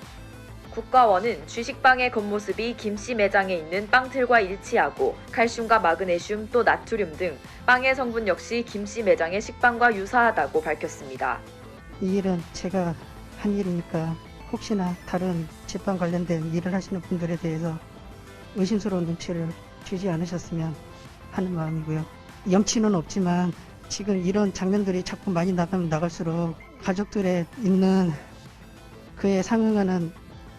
국가원은 쥐식빵의 겉모습이 김씨 매장에 있는 빵틀과 일치하고 칼슘과 마그네슘 또 나트륨 등 빵의 성분 역시 김씨 매장의 식빵과 유사하다고 밝혔습니다. 이 일은 제가 한 일이니까 혹시나 다른 제빵 관련된 일을 하시는 분들에 대해서 의심스러운 눈치를 주지 않으셨으면 하는 마음이고요. 염치는 없지만 지금 이런 장면들이 자꾸 많이 나가면 나갈수록 가족들에 있는 그에 상응하는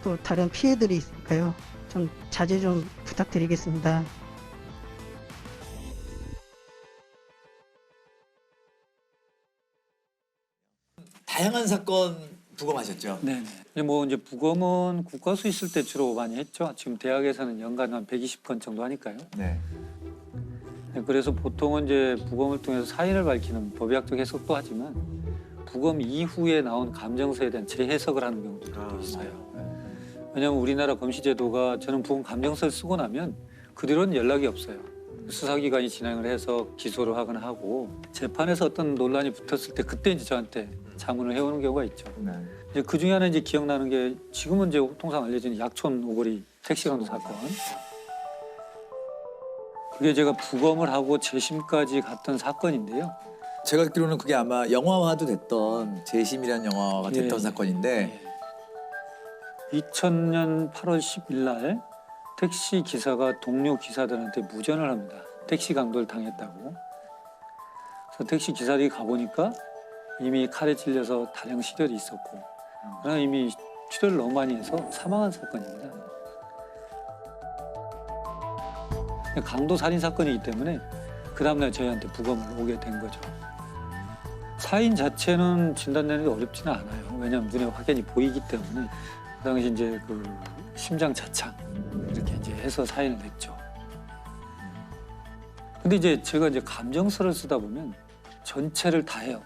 또 다른 피해들이 있으니까요. 좀 자제 좀 부탁드리겠습니다. 다양한 사건 부검하셨죠? 네. 뭐 이제 부검은 국과수 있을 때 주로 많이 했죠. 지금 대학에서는 연간 한 120건 정도 하니까요. 네. 그래서 보통은 이제 부검을 통해서 사인을 밝히는 법의학적 해석도 하지만 부검 이후에 나온 감정서에 대한 재해석을 하는 경우도 있어요. 왜냐하면 우리나라 검시제도가 저는 부검 감정서를 쓰고 나면 그 뒤로는 연락이 없어요. 수사기관이 진행을 해서 기소를 하거나 하고 재판에서 어떤 논란이 붙었을 때 그때 이제 저한테 자문을 해오는 경우가 있죠. 이제 그 중에 하나 이제 기억나는 게 지금은 이제 통상 알려진 약촌 오거리 택시 강도 사건. 그게 제가 부검을 하고 재심까지 갔던 사건인데요. 제가 듣기로는 그게 아마 영화화도 됐던 재심이라는 영화가 됐던 사건인데 2000년 8월 10일 날 택시 기사가 동료 기사들한테 무전을 합니다. 택시 강도를 당했다고. 그래서 택시 기사들이 가보니까 이미 칼에 찔려서 다량 실혈이 있었고 그러나 이미 출혈을 너무 많이 해서 사망한 사건입니다. 강도 살인 사건이기 때문에 그 다음날 저희한테 부검을 오게 된 거죠. 사인 자체는 진단내는 게 어렵지는 않아요. 왜냐하면 눈에 확연히 보이기 때문에 그 당시 이제 그 심장 자창 이렇게 이제 해서 사인을 냈죠. 근데 이제 제가 이제 감정서를 쓰다 보면 전체를 다 해요.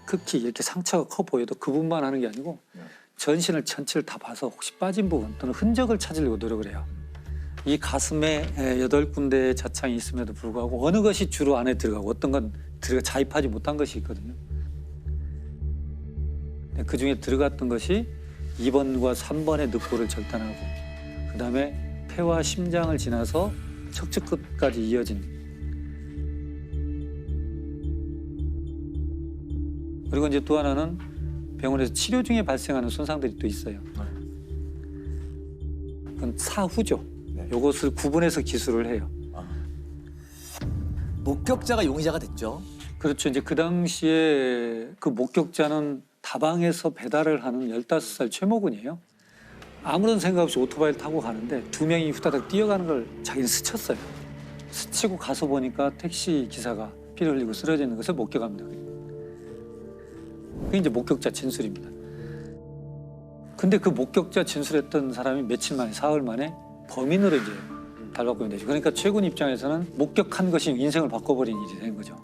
극히 이렇게 상처가 커 보여도 그 부분만 하는 게 아니고 전신을 전체를 다 봐서 혹시 빠진 부분 또는 흔적을 찾으려고 노력을 해요. 이 가슴에 8군데의 자창이 있음에도 불구하고 어느 것이 주로 안에 들어가고 어떤 건 자입하지 못한 것이 있거든요. 그 중에 들어갔던 것이 2번과 3번의 늑골을 절단하고 그다음에 폐와 심장을 지나서 척추 끝까지 이어진 그리고 이제 또 하나는 병원에서 치료 중에 발생하는 손상들이 또 있어요. 그건 사후죠. 이것을 구분해서 기술을 해요. 목격자가 용의자가 됐죠. 그렇죠. 이제 그 당시에 그 목격자는 다방에서 배달을 하는 15살 최모군이에요. 아무런 생각 없이 오토바이를 타고 가는데 2명이 후다닥 뛰어가는 걸 자기는 스쳤어요. 스치고 가서 보니까 택시 기사가 피를 흘리고 쓰러져 있는 것을 목격합니다. 그게 이제 목격자 진술입니다. 근데 그 목격자 진술했던 사람이 며칠 만에, 사흘 만에 범인으로 이제 달받고 되죠. 그러니까 최군 입장에서는 목격한 것이 인생을 바꿔버린 일이 된 거죠.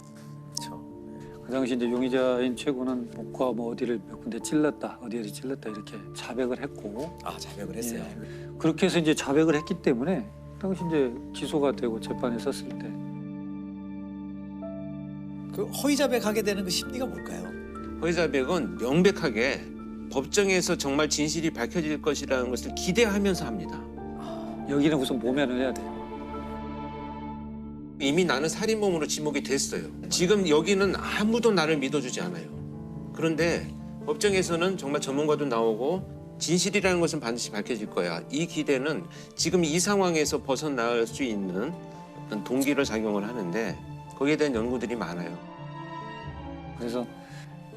그 당시 이제 용의자인 최군은 목과 뭐 어디를 몇 군데 찔렀다, 어디를 찔렀다 이렇게 자백을 했고. 아, 자백을 했어요. 예. 그렇게 해서 이제 자백을 했기 때문에 당시 이제 기소가 되고 재판에 섰을 때. 그 허위 자백하게 되는 그 심리가 뭘까요? 허위 자백은 명백하게 법정에서 정말 진실이 밝혀질 것이라는 것을 기대하면서 합니다. 여기는 우선 모면을 해야 돼요. 이미 나는 살인범으로 지목이 됐어요. 지금 여기는 아무도 나를 믿어주지 않아요. 그런데 법정에서는 정말 전문가도 나오고 진실이라는 것은 반드시 밝혀질 거야. 이 기대는 지금 이 상황에서 벗어날 수 있는 어떤 동기를 작용을 하는데 거기에 대한 연구들이 많아요. 그래서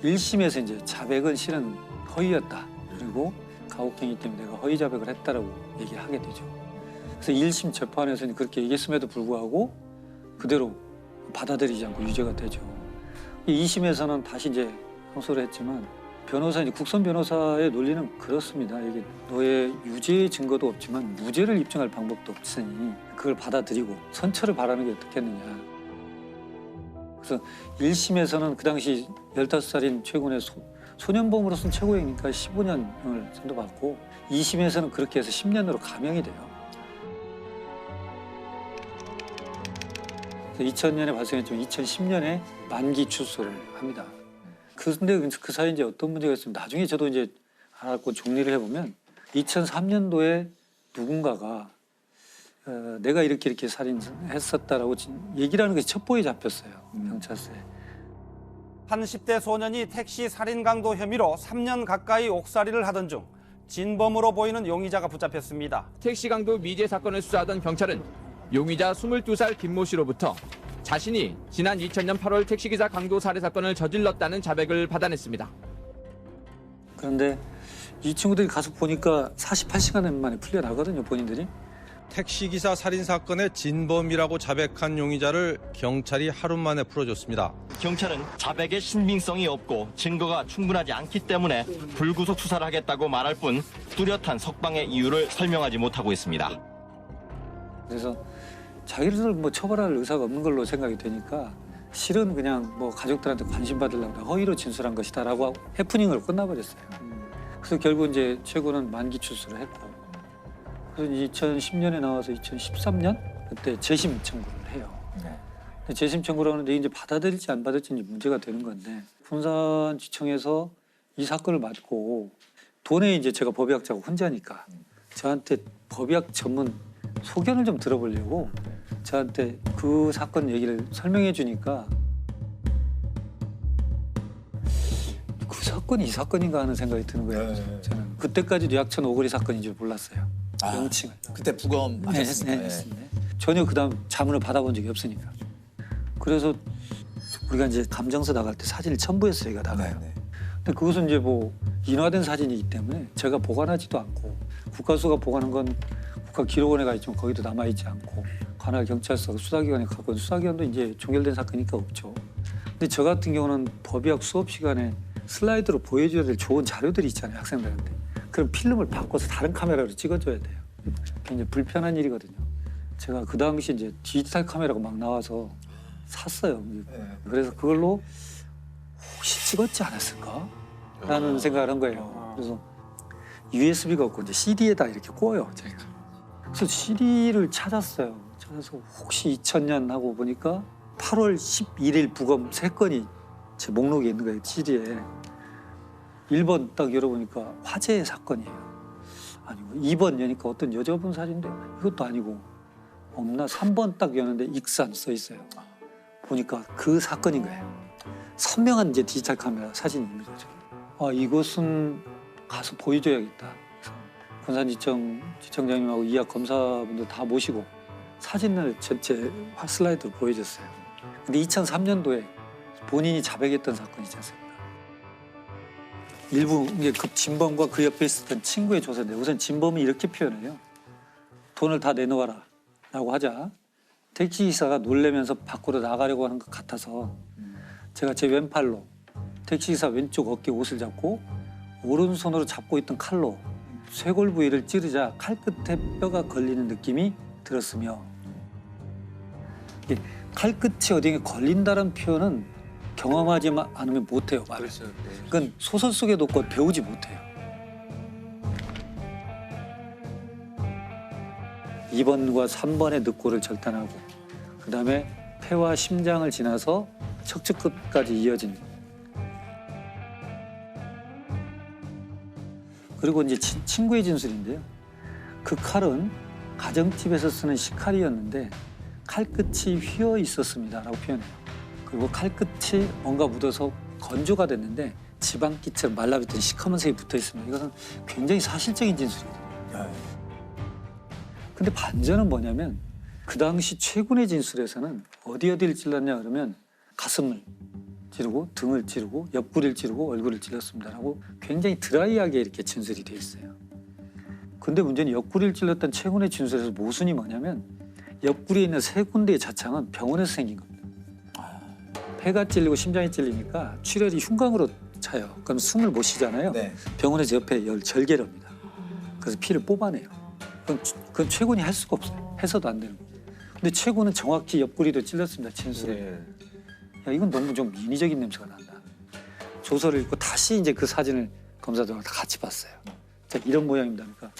1심에서 이제 자백은 실은 허위였다. 그리고 가혹행위 때문에 내가 허위 자백을 했다라고 얘기를 하게 되죠. 그래서 1심 재판에서는 그렇게 얘기했음에도 불구하고 그대로 받아들이지 않고 유죄가 되죠. 2심에서는 다시 이제 항소를 했지만 변호사, 국선 변호사의 논리는 그렇습니다. 이게 너의 유죄의 증거도 없지만 무죄를 입증할 방법도 없으니 그걸 받아들이고 선처를 바라는 게 어떻겠느냐. 그래서 1심에서는 그 당시 15살인 최군의 소년범으로서는 최고형이니까 15년을 선고받고 2심에서는 그렇게 해서 10년으로 감형이 돼요. 2000년에 발생했지만 2010년에 만기 출소를 합니다. 근데 그 사이에 이제 어떤 문제가 있으면 나중에 저도 이제 알았고 정리를 해보면 2003년도에 누군가가 내가 이렇게 살인했었다라고 얘기를 하는 것이 첩보에 잡혔어요. 경찰서에. 한 10대 소년이 택시 살인 강도 혐의로 3년 가까이 옥살이를 하던 중 진범으로 보이는 용의자가 붙잡혔습니다. 택시 강도 미제 사건을 수사하던 경찰은 용의자 22살 김모 씨로부터 자신이 지난 2000년 8월 택시기사 강도 살해 사건을 저질렀다는 자백을 받아냈습니다. 그런데 이 친구들이 가서 보니까 48시간 만에 풀려나거든요, 본인들이. 택시기사 살인 사건의 진범이라고 자백한 용의자를 경찰이 하루 만에 풀어줬습니다. 경찰은 자백의 신빙성이 없고 증거가 충분하지 않기 때문에 불구속 수사를 하겠다고 말할 뿐 뚜렷한 석방의 이유를 설명하지 못하고 있습니다. 그래서 자기를 뭐 처벌할 의사가 없는 걸로 생각이 되니까 실은 그냥 뭐 가족들한테 관심 받으려고 허위로 진술한 것이다라고 해프닝으로 끝나버렸어요. 그래서 결국 이제 최고는 만기 출소를 했고 그래서 2010년에 나와서 2013년 그때 재심 청구를 해요. 근데 재심 청구를 하는데 이제 받아들일지 안 받을지 문제가 되는 건데 군산지청에서 이 사건을 맡고 돈에 이제 제가 법의학자고 혼자니까 저한테 법의학 전문 소견을 좀 들어보려고 저한테 그 사건 얘기를 설명해 주니까 그 사건이 이 사건인가 하는 생각이 드는 거예요. 저는 그때까지도 약천 오거리 사건인 줄 몰랐어요. 명칭을. 그때 부검하셨으니까. 했습니다. 전혀 그다음 자문을 받아본 적이 없으니까. 그래서 우리가 이제 감정서 나갈 때 사진을 첨부했어요. 이거 나가요. 근데 그것은 이제 뭐 인화된 사진이기 때문에 제가 보관하지도 않고 국가수가 보관한 건 국가기록원에 가 있지만 거기도 남아있지 않고 관할 경찰서 수사기관에 갖고 수사기관도 이제 종결된 사건이니까 없죠. 근데 저 같은 경우는 법의학 수업 시간에 슬라이드로 보여줘야 될 좋은 자료들이 있잖아요. 학생들한테. 그럼 필름을 바꿔서 다른 카메라로 찍어줘야 돼요. 굉장히 불편한 일이거든요. 제가 그 당시 이제 디지털 카메라가 막 나와서 샀어요. 그래서 그걸로 혹시 찍었지 않았을까? 라는 생각을 한 거예요. 그래서 USB가 없고 이제 CD에다 이렇게 꽂아요. 제가. 그래서 CD를 찾았어요. 찾아서 혹시 2000년 하고 보니까 8월 11일 부검 3건이 제 목록에 있는 거예요. CD에. 1번 딱 열어보니까 화재 사건이에요. 아니고 2번 여니까 어떤 여자분 사진인데 이것도 아니고 없나. 3번 딱 여는데 익산 써 있어요. 보니까 그 사건인 거예요. 선명한 이제 디지털 카메라 사진입니다. 아, 이것은 가서 보여줘야겠다. 군산지청 지청장님하고 이학 검사분들 다 모시고 사진을 전체 슬라이드로 보여줬어요. 근데 2003년도에 본인이 자백했던 사건이 있지 않습니까? 일부 이제 그 진범과 그 옆에 있었던 친구의 조사인데 우선 진범이 이렇게 표현해요. 돈을 다 내놓아라 라고 하자 택시기사가 놀래면서 밖으로 나가려고 하는 것 같아서 제가 제 왼팔로 택시기사 왼쪽 어깨 옷을 잡고 오른손으로 잡고 있던 칼로 쇄골 부위를 찌르자 칼끝에 뼈가 걸리는 느낌이 들었으며 칼끝이 어디에 걸린다는 표현은 경험하지 않으면 못해요. 말을. 그건 소설 속에도 없고 배우지 못해요. 2번과 3번의 늑골을 절단하고 그다음에 폐와 심장을 지나서 척추끝까지 이어진 그리고 이제 친구의 진술인데요. 그 칼은 가정집에서 쓰는 식칼이었는데 칼끝이 휘어 있었습니다라고 표현해요. 그리고 칼끝이 뭔가 묻어서 건조가 됐는데 지방기처럼 말라붙은 시커먼 색이 붙어 있습니다. 이것은 굉장히 사실적인 진술이거든요. 근데 반전은 뭐냐면 그 당시 최군의 진술에서는 어디를 찔렀냐 그러면 가슴을 찌르고 등을 찌르고 옆구리를 찌르고 얼굴을 찔렀습니다라고 굉장히 드라이하게 이렇게 진술이 돼 있어요. 근데 문제는 옆구리를 찔렀던 최군의 진술에서 모순이 뭐냐면 옆구리에 있는 3군데의 자창은 병원에서 생긴 겁니다. 폐가 찔리고 심장이 찔리니까 출혈이 흉곽으로 차요. 그럼 숨을 못 쉬잖아요. 네. 병원에서 옆에 절개를 합니다. 그래서 피를 뽑아내요. 그건 최군이 할 수가 없어요. 해서도 안 되는 거예요. 근데 최군은 정확히 옆구리도 찔렀습니다. 진술에. 야, 이건 너무 좀 인위적인 냄새가 난다. 조서를 읽고 다시 이제 그 사진을 검사들하고 다 같이 봤어요. 자, 이런 모양입니다. 그러니까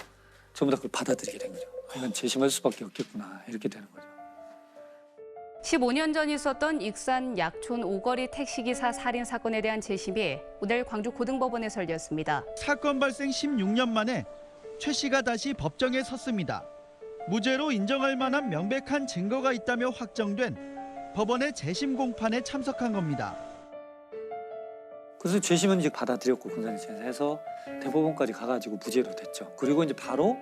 전부 다 그걸 받아들이게 된 거죠. 이건 재심할 수밖에 없겠구나. 이렇게 되는 거죠. 15년 전 있었던 익산 약촌 오거리 택시기사 살인 사건에 대한 재심이 오늘 광주 고등법원에서 열렸습니다. 사건 발생 16년 만에 최 씨가 다시 법정에 섰습니다. 무죄로 인정할 만한 명백한 증거가 있다며 확정된 법원의 재심 공판에 참석한 겁니다. 그래서 재심은 이제 받아들였고 군산지청에서 해서 대법원까지 가가지고 무죄로 됐죠. 그리고 이제 바로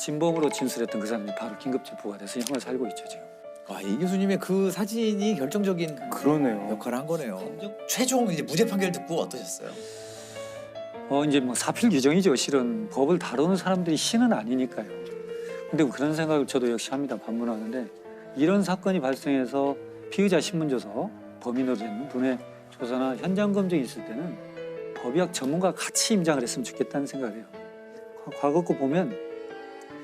진범으로 진술했던 그 사람이 바로 긴급 체포가 돼서 형을 살고 있죠 지금. 와, 이 교수님의 그 사진이 결정적인 그러네요. 역할을 한 거네요. 최종 이제 무죄 판결 듣고 어떠셨어요? 이제 뭐 사필 규정이죠. 실은 법을 다루는 사람들이 신은 아니니까요. 근데 그런 생각을 저도 역시 합니다. 반문하는데 이런 사건이 발생해서 피의자 신문조서 범인으로 된 분의 조사나 현장 검증이 있을 때는 법의학 전문가가 같이 임장을 했으면 좋겠다는 생각을 해요. 과거 거 보면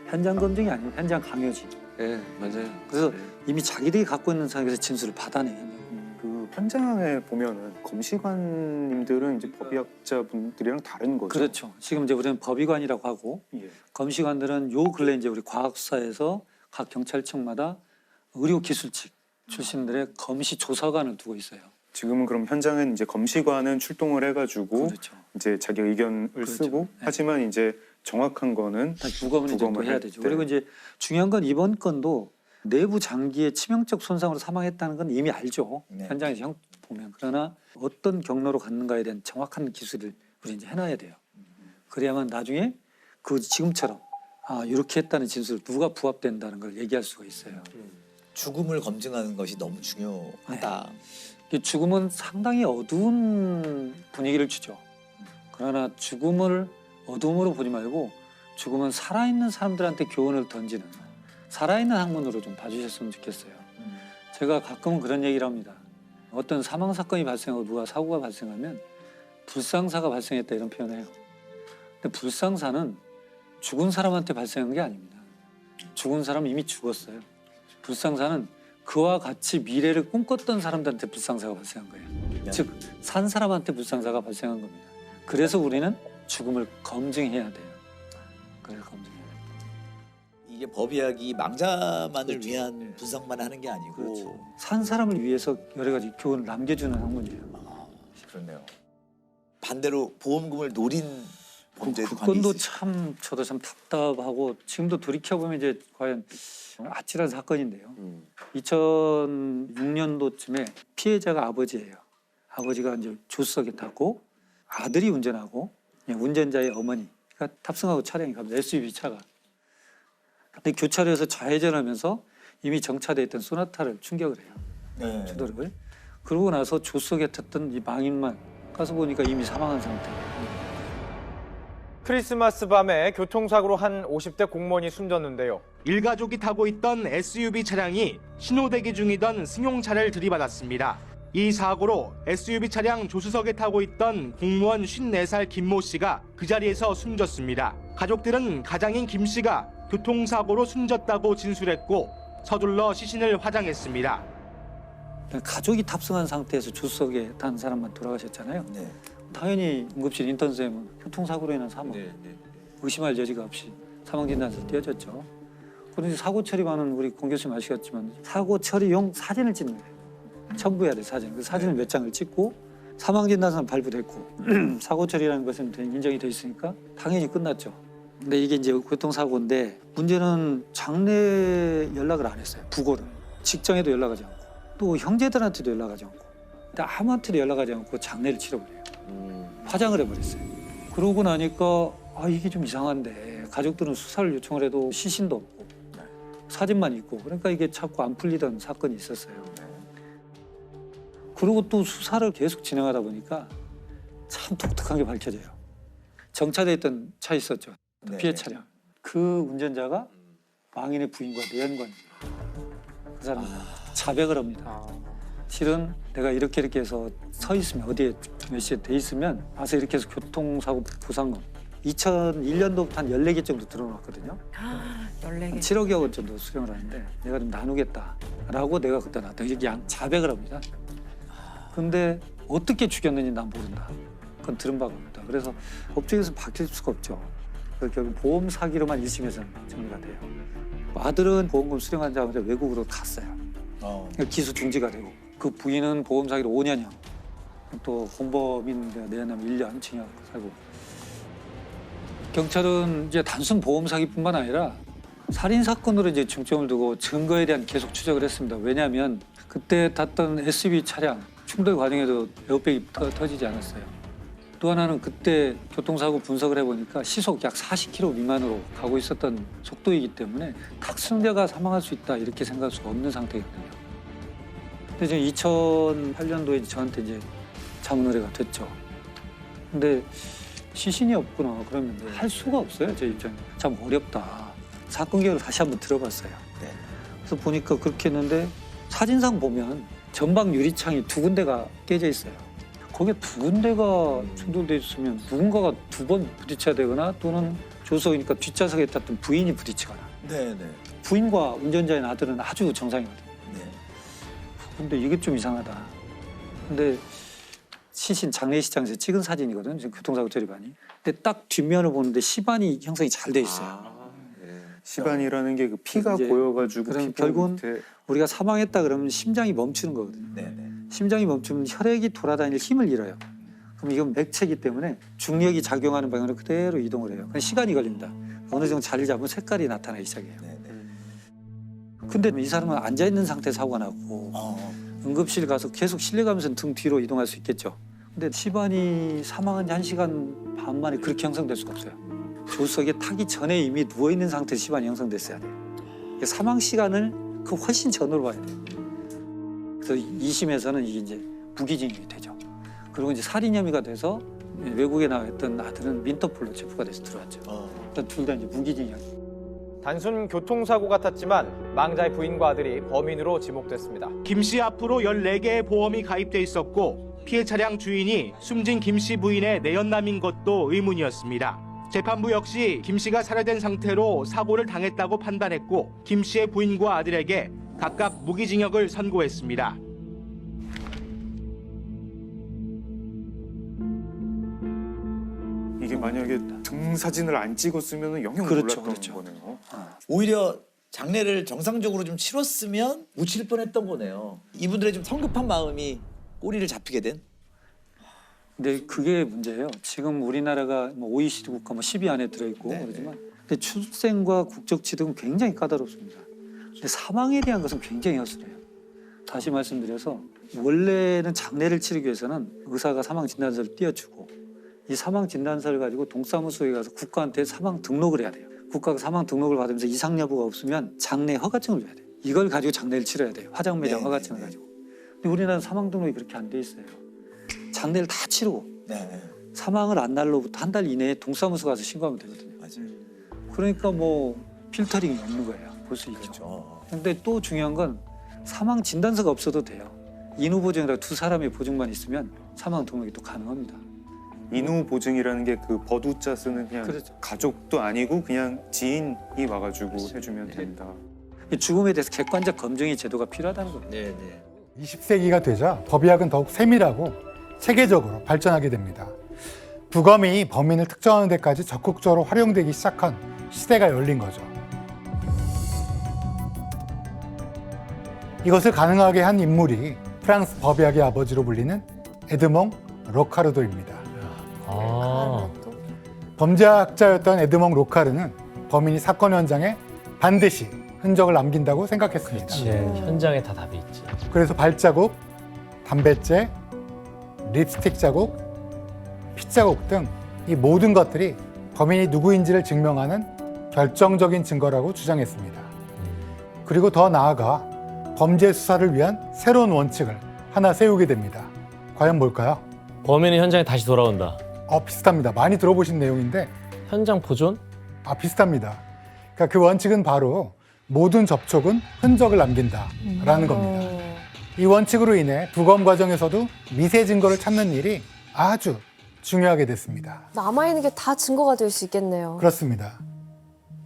현장 검증이 아니고 현장 강요지. 네, 맞아요. 그래서 이미 자기들이 갖고 있는 상황에서 진술을 받아내요. 그 현장에 보면은 검시관님들은 이제 법의학자분들이랑 다른 거죠. 그렇죠. 지금 이제 우리는 법의관이라고 하고 검시관들은 요 근래 이제 우리 과학사에서 각 경찰청마다 의료기술직 출신들의 검시 조사관을 두고 있어요. 지금은 그럼 현장엔 이제 검시관은 출동을 해가지고 이제 자기 의견을 쓰고 하지만 이제 정확한 거는 부검을 또 해야 되죠. 그리고 이제 중요한 건 이번 건도 내부 장기의 치명적 손상으로 사망했다는 건 이미 알죠. 현장에서 형 보면. 그러나 어떤 경로로 갔는가에 대한 정확한 기술을 우리 이제 해놔야 돼요. 그래야만 나중에 그 지금처럼 이렇게 했다는 진술 누가 부합된다는 걸 얘기할 수가 있어요. 죽음을 검증하는 것이 너무 중요하다. 죽음은 상당히 어두운 분위기를 주죠. 그러나 죽음을 어둠으로 보지 말고 죽음은 살아있는 사람들한테 교훈을 던지는 살아있는 학문으로 좀 봐주셨으면 좋겠어요. 제가 가끔은 그런 얘기를 합니다. 어떤 사망 사건이 발생하고 누가 사고가 발생하면 불상사가 발생했다 이런 표현을 해요. 근데 불상사는 죽은 사람한테 발생한 게 아닙니다. 죽은 사람은 이미 죽었어요. 불상사는 그와 같이 미래를 꿈꿨던 사람들한테 불상사가 발생한 거예요. 즉, 산 사람한테 불상사가 발생한 겁니다. 그래서 우리는 죽음을 검증해야 돼요. 그래서 검증해야 돼요. 이게 법의학이 망자만을 위한 분석만 하는 게 아니고 산 사람을 위해서 여러 가지 교훈을 남겨주는 학문이에요. 그렇네요. 반대로 보험금을 노린 범죄도 그 건도 참 저도 참 답답하고 지금도 돌이켜 보면 이제 과연 아찔한 사건인데요. 2006년도쯤에 피해자가 아버지예요. 아버지가 이제 조수석에 탔고 아들이 운전하고 운전자의 어머니가 탑승하고 차량이 갑니다. SUV 차가. 근데 교차로에서 좌회전하면서 이미 정차돼 있던 소나타를 충격을 해요. 네. 주도를. 그러고 나서 조수석에 탔던 이 망인만 가서 보니까 이미 사망한 상태예요. 크리스마스 밤에 교통사고로 한 50대 공무원이 숨졌는데요. 일가족이 타고 있던 SUV 차량이 신호대기 중이던 승용차를 들이받았습니다. 이 사고로 SUV 차량 조수석에 타고 있던 공무원 54살 김모 씨가 그 자리에서 숨졌습니다. 가족들은 가장인 김 씨가 교통사고로 숨졌다고 진술했고 서둘러 시신을 화장했습니다. 가족이 탑승한 상태에서 조수석에 탄 사람만 돌아가셨잖아요. 당연히 응급실 인턴쌤은 교통사고로 인한 사망, 의심할 여지가 없이 사망진단서 띄어졌죠. 그런데 사고 처리반은 우리 공 교수님 아시겠지만 사고 처리용 사진을 찍는 거예요. 첨부해야 돼 사진. 그 사진을 몇 장을 찍고 사망진단서는 발부됐고 사고 처리라는 것은 인정이 돼 있으니까 당연히 끝났죠. 근데 이게 이제 교통사고인데 문제는 장례 연락을 안 했어요. 부고를. 직장에도 연락하지 않고 또 형제들한테도 연락하지 않고 아무한테도 연락하지 않고 장례를 치러버려요. 화장을 해버렸어요. 그러고 나니까 이게 좀 이상한데 가족들은 수사를 요청을 해도 시신도 없고 사진만 있고 그러니까 이게 자꾸 안 풀리던 사건이 있었어요. 그리고 또 수사를 계속 진행하다 보니까 참 독특한 게 밝혀져요. 정차돼 있던 차 있었죠. 피해 차량. 그 운전자가 망인의 부인과 내연관이에요. 그 사람 자백을 합니다. 실은 내가 이렇게 해서 서 있으면 어디에 몇 시에 돼 있으면 와서 이렇게 해서 교통사고 보상금 2001년도부터 한 14개 정도 들어놨거든요. 14개. 7억여 원 정도 수령을 하는데 내가 좀 나누겠다라고 내가 그때 나왔다. 이게 자백을 합니다. 근데 어떻게 죽였는지 난 모른다. 그건 들은 바가 없다. 그래서 법정에서 밝힐 수가 없죠. 그래서 결국 보험 사기로만 1심에서는 정리가 돼요. 아들은 보험금 수령하자마자 외국으로 갔어요. 기소 중지가 되고 그 부인은 보험 사기로 5년형 또 공범인 내연하면 1년 징역 살고 경찰은 이제 단순 보험 사기뿐만 아니라 살인 사건으로 이제 중점을 두고 증거에 대한 계속 추적을 했습니다. 왜냐하면 그때 탔던 SUV 차량 충돌 과정에도 에어백이 터지지 않았어요. 또 하나는 그때 교통사고 분석을 해보니까 시속 약 40km 미만으로 가고 있었던 속도이기 때문에 탁승자가 사망할 수 있다 이렇게 생각할 수가 없는 상태거든요. 근데 지금 2008년도에 저한테 이제 자문 의뢰가 됐죠. 근데 시신이 없구나 그러면 할 수가 없어요. 제 입장에 참 어렵다. 사건 개요를 다시 한번 들어봤어요. 그래서 보니까 그렇게 했는데 사진상 보면 전방 유리창이 2군데가 깨져 있어요. 거기에 2군데가 충돌돼 있으면 누군가가 2번 부딪혀야 되거나 또는 조수석이니까 뒷좌석에 탔던 부인이 부딪히거나. 부인과 운전자인 아들은 아주 정상이거든요. 근데 이게 좀 이상하다. 근데 시신 장례식장에서 찍은 사진이거든요. 지금 교통사고 처리반이. 근데 딱 뒷면을 보는데 시반이 형성이 잘 돼 있어요. 시반이라는 게 그 피가 이제 고여가지고 그럼 피부 결국은 밑에 우리가 사망했다 그러면 심장이 멈추는 거거든요. 심장이 멈추면 혈액이 돌아다닐 힘을 잃어요. 그럼 이건 맥체이기 때문에 중력이 작용하는 방향으로 그대로 이동을 해요. 시간이 걸립니다. 어느 정도 자리 잡으면 색깔이 나타나기 시작해요. 근데 이 사람은 앉아있는 상태에 사고가 나고 응급실 가서 계속 실려가면서 등 뒤로 이동할 수 있겠죠. 근데 시반이 사망한 지 1시간 반 만에 그렇게 형성될 수가 없어요. 조수석에 타기 전에 이미 누워있는 상태에서 시반이 형성됐어야 돼요. 사망 시간을 그 훨씬 전으로 봐야 돼요. 그래서 2심에서는 이게 이제 무기징역이 되죠. 그리고 이제 살인 혐의가 돼서 외국에 나와 있던 아들은 민터폴로 체포가 돼서 들어왔죠. 둘 다 이제 무기징역. 단순 교통사고 같았지만 망자의 부인과 아들이 범인으로 지목됐습니다. 김 씨 앞으로 14개의 보험이 가입돼 있었고 피해 차량 주인이 숨진 김 씨 부인의 내연남인 것도 의문이었습니다. 재판부 역시 김 씨가 살해된 상태로 사고를 당했다고 판단했고 김 씨의 부인과 아들에게 각각 무기징역을 선고했습니다. 이게 만약 만약에 등 사진을 안 찍었으면 영영 몰랐던 거네요. 오히려 장례를 정상적으로 좀 치렀으면 묻힐 뻔했던 거네요. 이분들의 좀 성급한 마음이 꼬리를 잡히게 된. 근데 그게 문제예요. 지금 우리나라가 뭐 OECD 국가 뭐 10위 안에 들어있고 그러지만 근데 출생과 국적 취득은 굉장히 까다롭습니다. 근데 사망에 대한 것은 굉장히 허술해요. 다시 말씀드려서 원래는 장례를 치르기 위해서는 의사가 사망 진단서를 띄워주고 이 사망 진단서를 가지고 동사무소에 가서 국가한테 사망 등록을 해야 돼요. 국가가 사망 등록을 받으면서 이상 여부가 없으면 장례 허가증을 줘야 돼요. 이걸 가지고 장례를 치러야 돼요. 화장 매장 허가증을 가지고. 근데 우리나라는 사망 등록이 그렇게 안 돼 있어요. 장례를 다 치르고 사망을 한 날로부터 한 달 이내에 동사무소 가서 신고하면 되거든요. 그러니까 뭐 필터링이 없는 거예요. 볼 수 있죠. 근데 또 중요한 건 사망 진단서가 없어도 돼요. 인후 보증이라 두 사람의 보증만 있으면 사망 등록이 또 가능합니다. 인후 보증이라는 게 그 버두자 쓰는 그냥 가족도 아니고 그냥 지인이 와가지고 해주면 된다. 죽음에 대해서 객관적 검증의 제도가 필요하다는 거예요. 20세기가 되자 법의학은 더욱 세밀하고 체계적으로 발전하게 됩니다. 부검이 범인을 특정하는 데까지 적극적으로 활용되기 시작한 시대가 열린 거죠. 이것을 가능하게 한 인물이 프랑스 법의학의 아버지로 불리는 에드몽 로카르도입니다. 범죄학자였던 에드몽 로카르는 범인이 사건 현장에 반드시 흔적을 남긴다고 생각했습니다. 현장에 다 답이 있지. 그래서 발자국, 담뱃재, 립스틱 자국, 피 자국 등 이 모든 것들이 범인이 누구인지를 증명하는 결정적인 증거라고 주장했습니다. 그리고 더 나아가 범죄 수사를 위한 새로운 원칙을 하나 세우게 됩니다. 과연 뭘까요? 범인은 현장에 다시 돌아온다. 비슷합니다. 많이 들어보신 내용인데 현장 보존? 비슷합니다. 그러니까 그 원칙은 바로 모든 접촉은 흔적을 남긴다라는 겁니다. 이 원칙으로 인해 부검 과정에서도 미세 증거를 찾는 일이 아주 중요하게 됐습니다. 남아있는 게 다 증거가 될 수 있겠네요. 그렇습니다.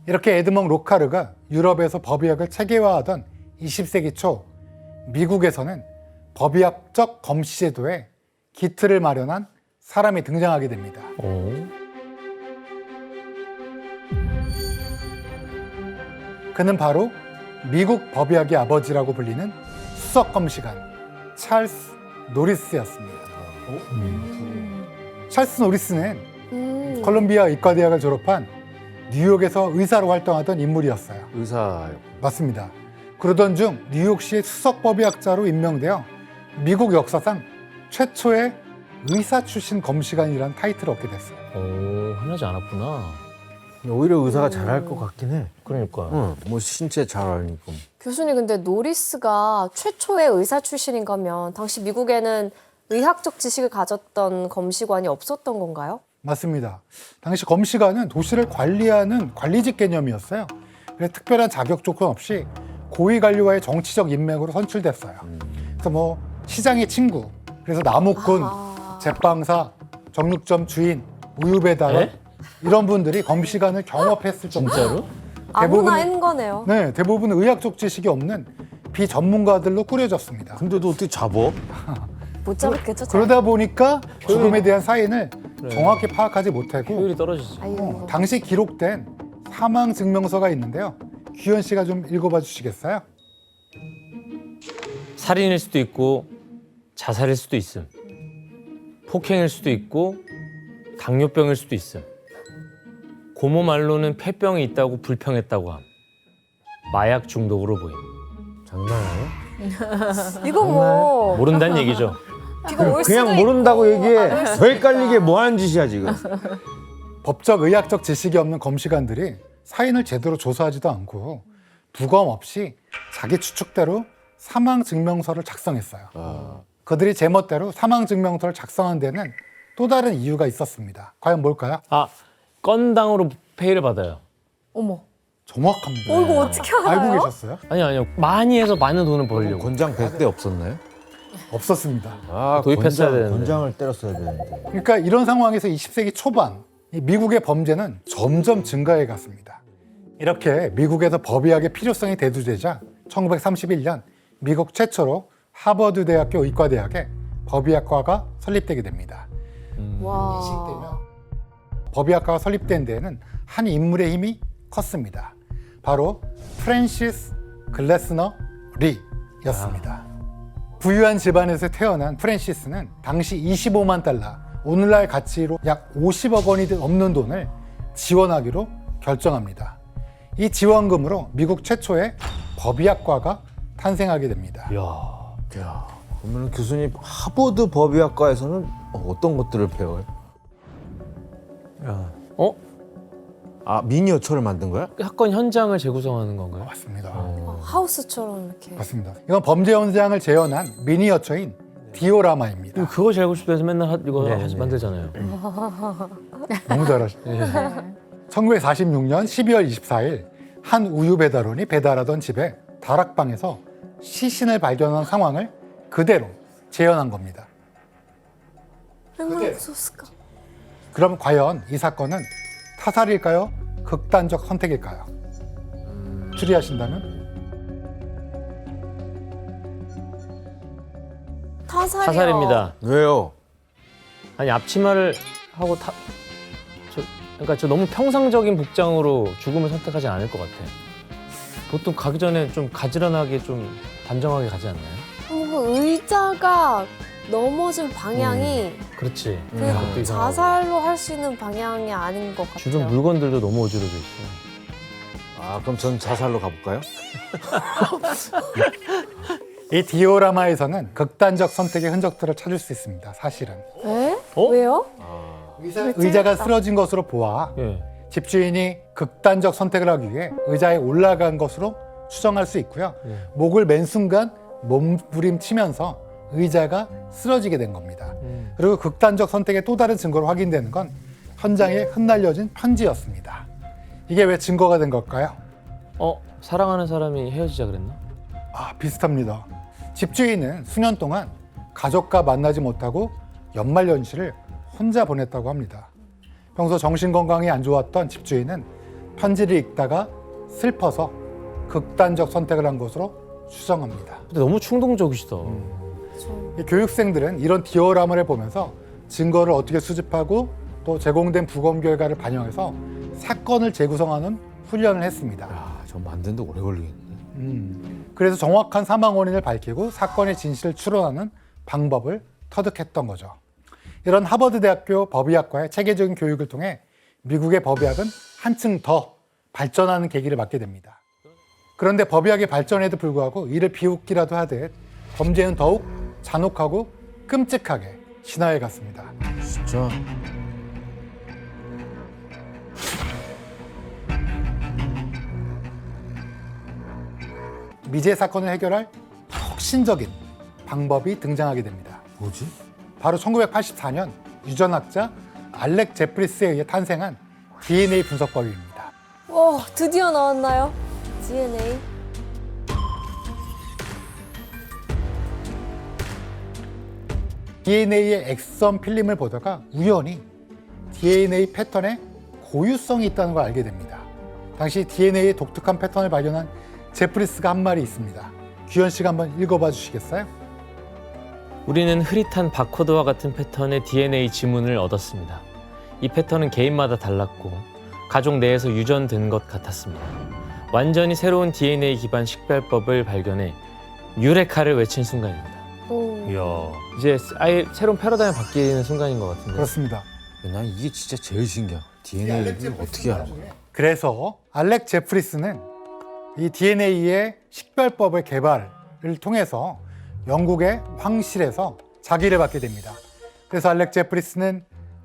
이렇게 에드몽 로카르가 유럽에서 법의학을 체계화하던 20세기 초 미국에서는 법의학적 검시 제도에 기틀을 마련한 사람이 등장하게 됩니다. 그는 바로 미국 법의학의 아버지라고 불리는 수석검시관 찰스 노리스였습니다. 찰스 노리스는 콜롬비아 의과대학을 졸업한 뉴욕에서 의사로 활동하던 인물이었어요. 의사요? 맞습니다. 그러던 중 뉴욕시의 수석법의학자로 임명되어 미국 역사상 최초의 의사 출신 검시관이라는 타이틀을 얻게 됐어요. 흔하지 않았구나. 오히려 의사가 잘할 것 같긴 해. 그러니까. 뭐 신체 잘 아니까. 교수님, 근데 노리스가 최초의 의사 출신인 거면 당시 미국에는 의학적 지식을 가졌던 검시관이 없었던 건가요? 맞습니다. 당시 검시관은 도시를 관리하는 관리직 개념이었어요. 그래서 특별한 자격 조건 없이 고위 관료와의 정치적 인맥으로 선출됐어요. 그래서 뭐 시장의 친구, 그래서 나무꾼, 제빵사, 정육점 주인, 우유 배달원 이런 분들이 검시관을 경업했을 정도로 아무나 하는 거네요. 네, 대부분 의학적 지식이 없는 비전문가들로 꾸려졌습니다. 근데도 어떻게 잡어? 못 잡았겠죠? 그러다 보니까 죽음에 대한 사인을 정확히 파악하지 못하고 효율이 떨어지지. 당시 기록된 사망 증명서가 있는데요. 규현 씨가 좀 읽어봐 주시겠어요? 살인일 수도 있고 자살일 수도 있음. 폭행일 수도 있고 당뇨병일 수도 있음. 고모 말로는 폐병이 있다고 불평했다고 함. 마약 중독으로 보임. 장난 아니야? 이거 뭐 모른다는 얘기죠. 그냥 모른다고 얘기해. 더 헷갈리게 뭐 하는 짓이야 지금. 법적 의학적 지식이 없는 검시관들이 사인을 제대로 조사하지도 않고 부검 없이 자기 추측대로 사망 증명서를 작성했어요. 그들이 제멋대로 사망 증명서를 작성한 데는 또 다른 이유가 있었습니다. 과연 뭘까요? 건당으로 페이를 받아요. 어머. 정확합니다. 이거 어떻게 알아요? 알고 계셨어요? 아니요. 많이 해서 많은 돈을 벌려고. 권장 100대 없었나요? 없었습니다. 도입했어야 되는데. 권장을 때렸어야 되는데. 그러니까 이런 상황에서 20세기 초반 이 미국의 범죄는 점점 증가해 갔습니다. 이렇게 미국에서 법의학의 필요성이 대두되자 1931년 미국 최초로 하버드 대학교 의과대학에 법의학과가 설립되게 됩니다. 와. 법의학과가 설립된 데에는 한 인물의 힘이 컸습니다. 바로 프랜시스 글래스너 리였습니다. 부유한 집안에서 태어난 프랜시스는 당시 25만 달러, 오늘날 가치로 약 50억 원이 넘는 돈을 지원하기로 결정합니다. 이 지원금으로 미국 최초의 법의학과가 탄생하게 됩니다. 야, 그러면 교수님 하버드 법의학과에서는 어떤 것들을 배워요? 아, 미니어처를 만든 거야? 사건 현장을 재구성하는 건가요? 맞습니다. 하우스처럼 이렇게. 맞습니다. 이건 범죄 현장을 재현한 미니어처인 디오라마입니다. 그거 재고 싶다 해서 맨날 이거 만들잖아요. 너무 잘하시네. 1946년 12월 24일 한 우유 배달원이 배달하던 집에 다락방에서 시신을 발견한 상황을 그대로 재현한 겁니다. 얼마나 무서웠을까? 그럼 과연 이 사건은 타살일까요? 극단적 선택일까요? 추리하신다면? 타살이요. 타살입니다. 왜요? 아니 앞치마를 하고 그러니까 저 너무 평상적인 복장으로 죽음을 선택하지 않을 것 같아. 보통 가기 전에 좀 가지런하게 좀 단정하게 가지 않나요? 그 의자가 넘어진 방향이 그렇지. 그 그것도 이상하고. 자살로 할 수 있는 방향이 아닌 것 같아요. 주변 물건들도 너무 어지러져 있어. 아, 그럼 전 자살로 가볼까요? 이 디오라마에서는 극단적 선택의 흔적들을 찾을 수 있습니다. 사실은. 에? 왜요? 의자가 쓰러진 것으로 보아 집주인이 극단적 선택을 하기 위해 의자에 올라간 것으로 추정할 수 있고요. 목을 맨 순간 몸부림치면서 의자가 쓰러지게 된 겁니다. 그리고 극단적 선택의 또 다른 증거로 확인되는 건 현장에 흩날려진 편지였습니다. 이게 왜 증거가 된 걸까요? 사랑하는 사람이 헤어지자 그랬나? 비슷합니다. 집주인은 수년 동안 가족과 만나지 못하고 연말연시를 혼자 보냈다고 합니다. 평소 정신건강이 안 좋았던 집주인은 편지를 읽다가 슬퍼서 극단적 선택을 한 것으로 추정합니다. 근데 너무 충동적이시다. 이 교육생들은 이런 디오라마를 보면서 증거를 어떻게 수집하고 또 제공된 부검 결과를 반영해서 사건을 재구성하는 훈련을 했습니다. 저 만드는데 오래 걸리겠네. 그래서 정확한 사망 원인을 밝히고 사건의 진실을 추론하는 방법을 터득했던 거죠. 이런 하버드 대학교 법의학과의 체계적인 교육을 통해 미국의 법의학은 한층 더 발전하는 계기를 맞게 됩니다. 그런데 법의학의 발전에도 불구하고 이를 비웃기라도 하듯 범죄는 더욱 잔혹하고 끔찍하게 진화해 갔습니다. 진짜? 미제 사건을 해결할 혁신적인 방법이 등장하게 됩니다. 뭐지? 바로 1984년 유전학자 알렉 제프리스에 의해 탄생한 DNA 분석법입니다. 드디어 나왔나요? DNA. DNA의 엑선 필름을 보다가 우연히 DNA 패턴에 고유성이 있다는 걸 알게 됩니다. 당시 DNA의 독특한 패턴을 발견한 제프리스가 한 말이 있습니다. 규현 씨가 한번 읽어봐 주시겠어요? 우리는 흐릿한 바코드와 같은 패턴의 DNA 지문을 얻었습니다. 이 패턴은 개인마다 달랐고 가족 내에서 유전된 것 같았습니다. 완전히 새로운 DNA 기반 식별법을 발견해 유레카를 외친 순간입니다. 이야, 이제 아예 새로운 패러다임이 바뀌는 순간인 것 같은데. 그렇습니다. 난 이게 진짜 제일 신기해. DNA를 어떻게 알아? 그래서 알렉 제프리스는 이 DNA의 식별법의 개발을 통해서 영국의 황실에서 자기를 받게 됩니다. 그래서 알렉 제프리스는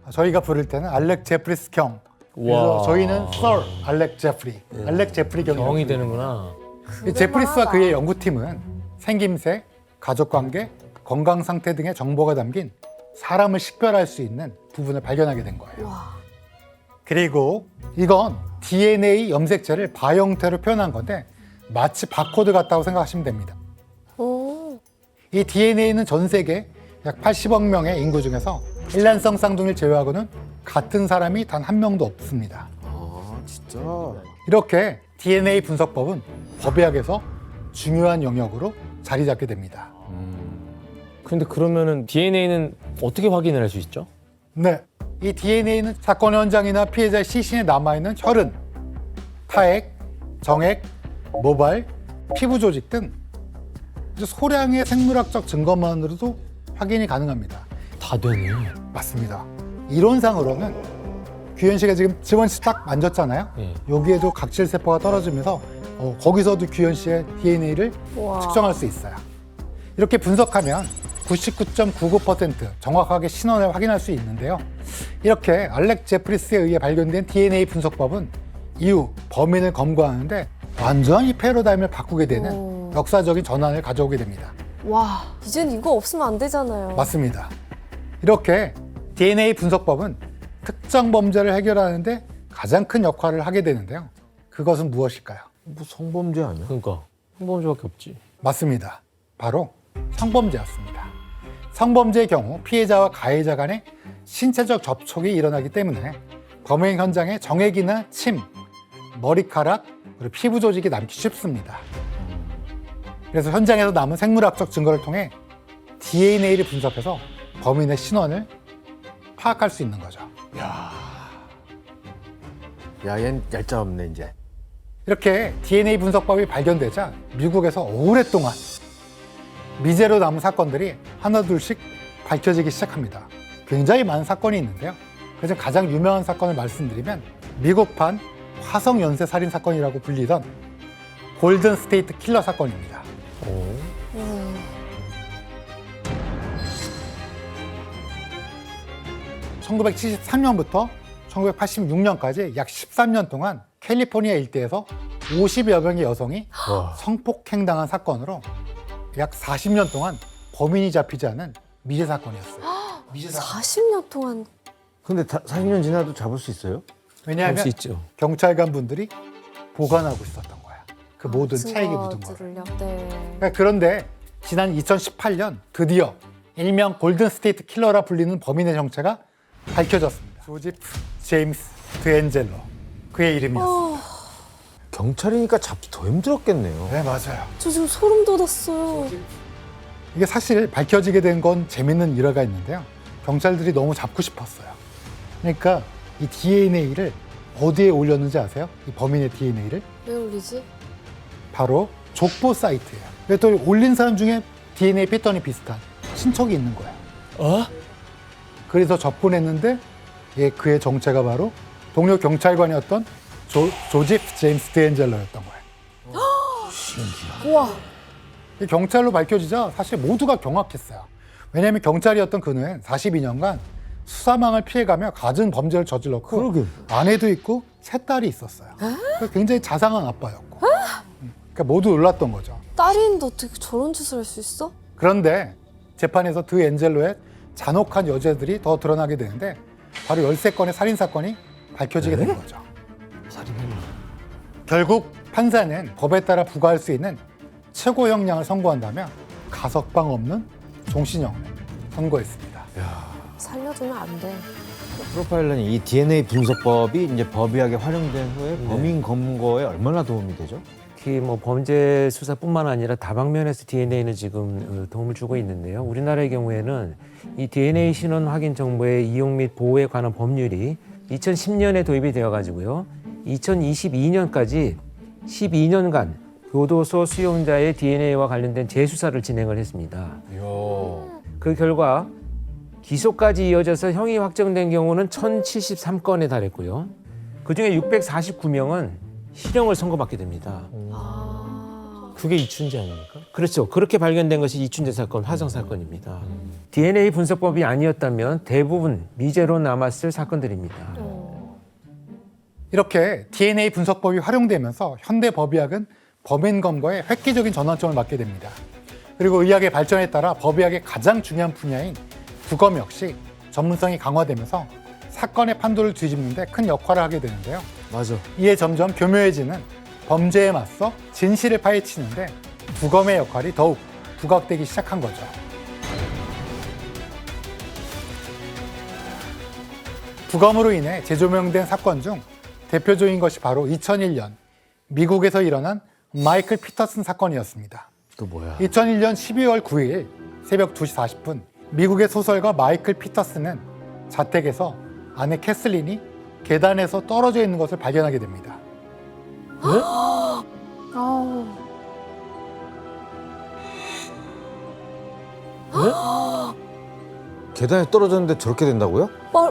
저희가 부를 때는 알렉 제프리스 경. 그래서 와. 저희는 Sir 알렉 제프리, 알렉 제프리 경이 경이 되는구나. 이 제프리스와 그의 연구팀은 생김새, 가족관계, 건강 상태 등의 정보가 담긴 사람을 식별할 수 있는 부분을 발견하게 된 거예요. 그리고 이건 DNA 염색체를 바 형태로 표현한 건데 마치 바코드 같다고 생각하시면 됩니다. 이 DNA는 전 세계 약 80억 명의 인구 중에서 일란성 쌍둥이를 제외하고는 같은 사람이 단 한 명도 없습니다. 진짜? 이렇게 DNA 분석법은 법의학에서 중요한 영역으로 자리 잡게 됩니다. 근데 그러면은 DNA는 어떻게 확인을 할 수 있죠? 네, 이 DNA는 사건 현장이나 피해자의 시신에 남아있는 혈흔, 타액, 정액, 모발, 피부 조직 등 소량의 생물학적 증거만으로도 확인이 가능합니다. 다 되네. 맞습니다. 이론상으로는 규현 씨가 지금 지원 씨 딱 만졌잖아요. 예. 여기에도 각질 세포가 떨어지면서 거기서도 규현 씨의 DNA를 우와. 측정할 수 있어요. 이렇게 분석하면 99.99% 정확하게 신원을 확인할 수 있는데요. 이렇게 알렉 제프리스에 의해 발견된 DNA 분석법은 이후 범인을 검거하는데 완전히 패러다임을 바꾸게 되는 역사적인 전환을 가져오게 됩니다. 와, 이젠 이거 없으면 안 되잖아요. 맞습니다. 이렇게 DNA 분석법은 특정 범죄를 해결하는데 가장 큰 역할을 하게 되는데요. 그것은 무엇일까요? 뭐 성범죄 아니야? 그러니까 성범죄밖에 없지. 맞습니다. 바로 성범죄였습니다. 성범죄의 경우 피해자와 가해자 간의 신체적 접촉이 일어나기 때문에 범행 현장에 정액이나 침, 머리카락, 그리고 피부 조직이 남기 쉽습니다. 그래서 현장에서 남은 생물학적 증거를 통해 DNA를 분석해서 범인의 신원을 파악할 수 있는 거죠. 야, 얜 얄짤없네 이제. 이렇게 DNA 분석법이 발견되자 미국에서 오랫동안 미제로 남은 사건들이 하나둘씩 밝혀지기 시작합니다. 굉장히 많은 사건이 있는데요. 그중 가장 유명한 사건을 말씀드리면 미국판 화성 연쇄 살인 사건이라고 불리던 골든 스테이트 킬러 사건입니다. 1973년부터 1986년까지 약 13년 동안 캘리포니아 일대에서 50여 명의 여성이 성폭행당한 사건으로 약 40년 동안 범인이 잡히지 않은 미제 사건이었어요. 40년 동안. 근데 40년 지나도 잡을 수 있어요? 왜냐하면 수 있죠. 경찰관 분들이 보관하고 있었던 거야. 그 모든 차액이 묻은 거를. 네. 그런데 지난 2018년 드디어 일명 골든 스테이트 킬러라 불리는 범인의 정체가 밝혀졌습니다. 조지프 제임스 드엔젤러. 그의 이름이었습니다. 경찰이니까 잡기 더 힘들었겠네요. 네, 맞아요. 저 지금 소름 돋았어요. 이게 사실 밝혀지게 된 건 재밌는 일화가 있는데요. 경찰들이 너무 잡고 싶었어요. 그러니까 이 DNA를 어디에 올렸는지 아세요? 이 범인의 DNA를? 왜 올리지? 바로 족보 사이트예요. 그래서 또 올린 사람 중에 DNA 패턴이 비슷한 친척이 있는 거예요. 그래서 접근했는데 그의 정체가 바로 동료 경찰관이었던 조지프 제임스 드엔젤러였던 거예요. 우와. 경찰로 밝혀지자 사실 모두가 경악했어요. 왜냐하면 경찰이었던 그는 42년간 수사망을 피해가며 갖은 범죄를 저질렀고 아내도 있고 세 딸이 있었어요. 굉장히 자상한 아빠였고 그러니까 모두 놀랐던 거죠. 딸인데 어떻게 저런 짓을 할 수 있어? 그런데 재판에서 드엔젤로의 잔혹한 여죄들이 더 드러나게 되는데 바로 13건의 살인사건이 밝혀지게 된 거죠. 결국 판사는 법에 따라 부과할 수 있는 최고 형량을 선고한다며 가석방 없는 종신형을 선고했습니다. 살려주면 안 돼. 프로파일러는 이 DNA 분석법이 이제 법의학에 활용된 후에 범인 검거에 얼마나 도움이 되죠? 특히 뭐 범죄 수사뿐만 아니라 다방면에서 DNA는 지금 도움을 주고 있는데요. 우리나라의 경우에는 이 DNA 신원 확인 정보의 이용 및 보호에 관한 법률이 2010년에 도입이 되어 가지고요. 2022년까지 12년간 교도소 수용자의 DNA와 관련된 재수사를 진행을 했습니다. 그 결과 기소까지 이어져서 형이 확정된 경우는 1073건에 달했고요. 그중에 649명은 실형을 선고받게 됩니다. 그게 이춘재 아닙니까? 그렇죠. 그렇게 발견된 것이 이춘재 사건, 화성 사건입니다. DNA 분석법이 아니었다면 대부분 미제로 남았을 사건들입니다. 이렇게 DNA 분석법이 활용되면서 현대 법의학은 범인 검거에 획기적인 전환점을 맞게 됩니다. 그리고 의학의 발전에 따라 법의학의 가장 중요한 분야인 부검 역시 전문성이 강화되면서 사건의 판도를 뒤집는 데 큰 역할을 하게 되는데요. 맞아. 이에 점점 교묘해지는 범죄에 맞서 진실을 파헤치는데 부검의 역할이 더욱 부각되기 시작한 거죠. 부검으로 인해 재조명된 사건 중 대표적인 것이 바로 2001년 미국에서 일어난 마이클 피터슨 사건이었습니다. 또 뭐야? 2001년 12월 9일 새벽 2시 40분 미국의 소설가 마이클 피터슨은 자택에서 아내 캐슬린이 계단에서 떨어져 있는 것을 발견하게 됩니다. 계단에 떨어졌는데 저렇게 된다고요?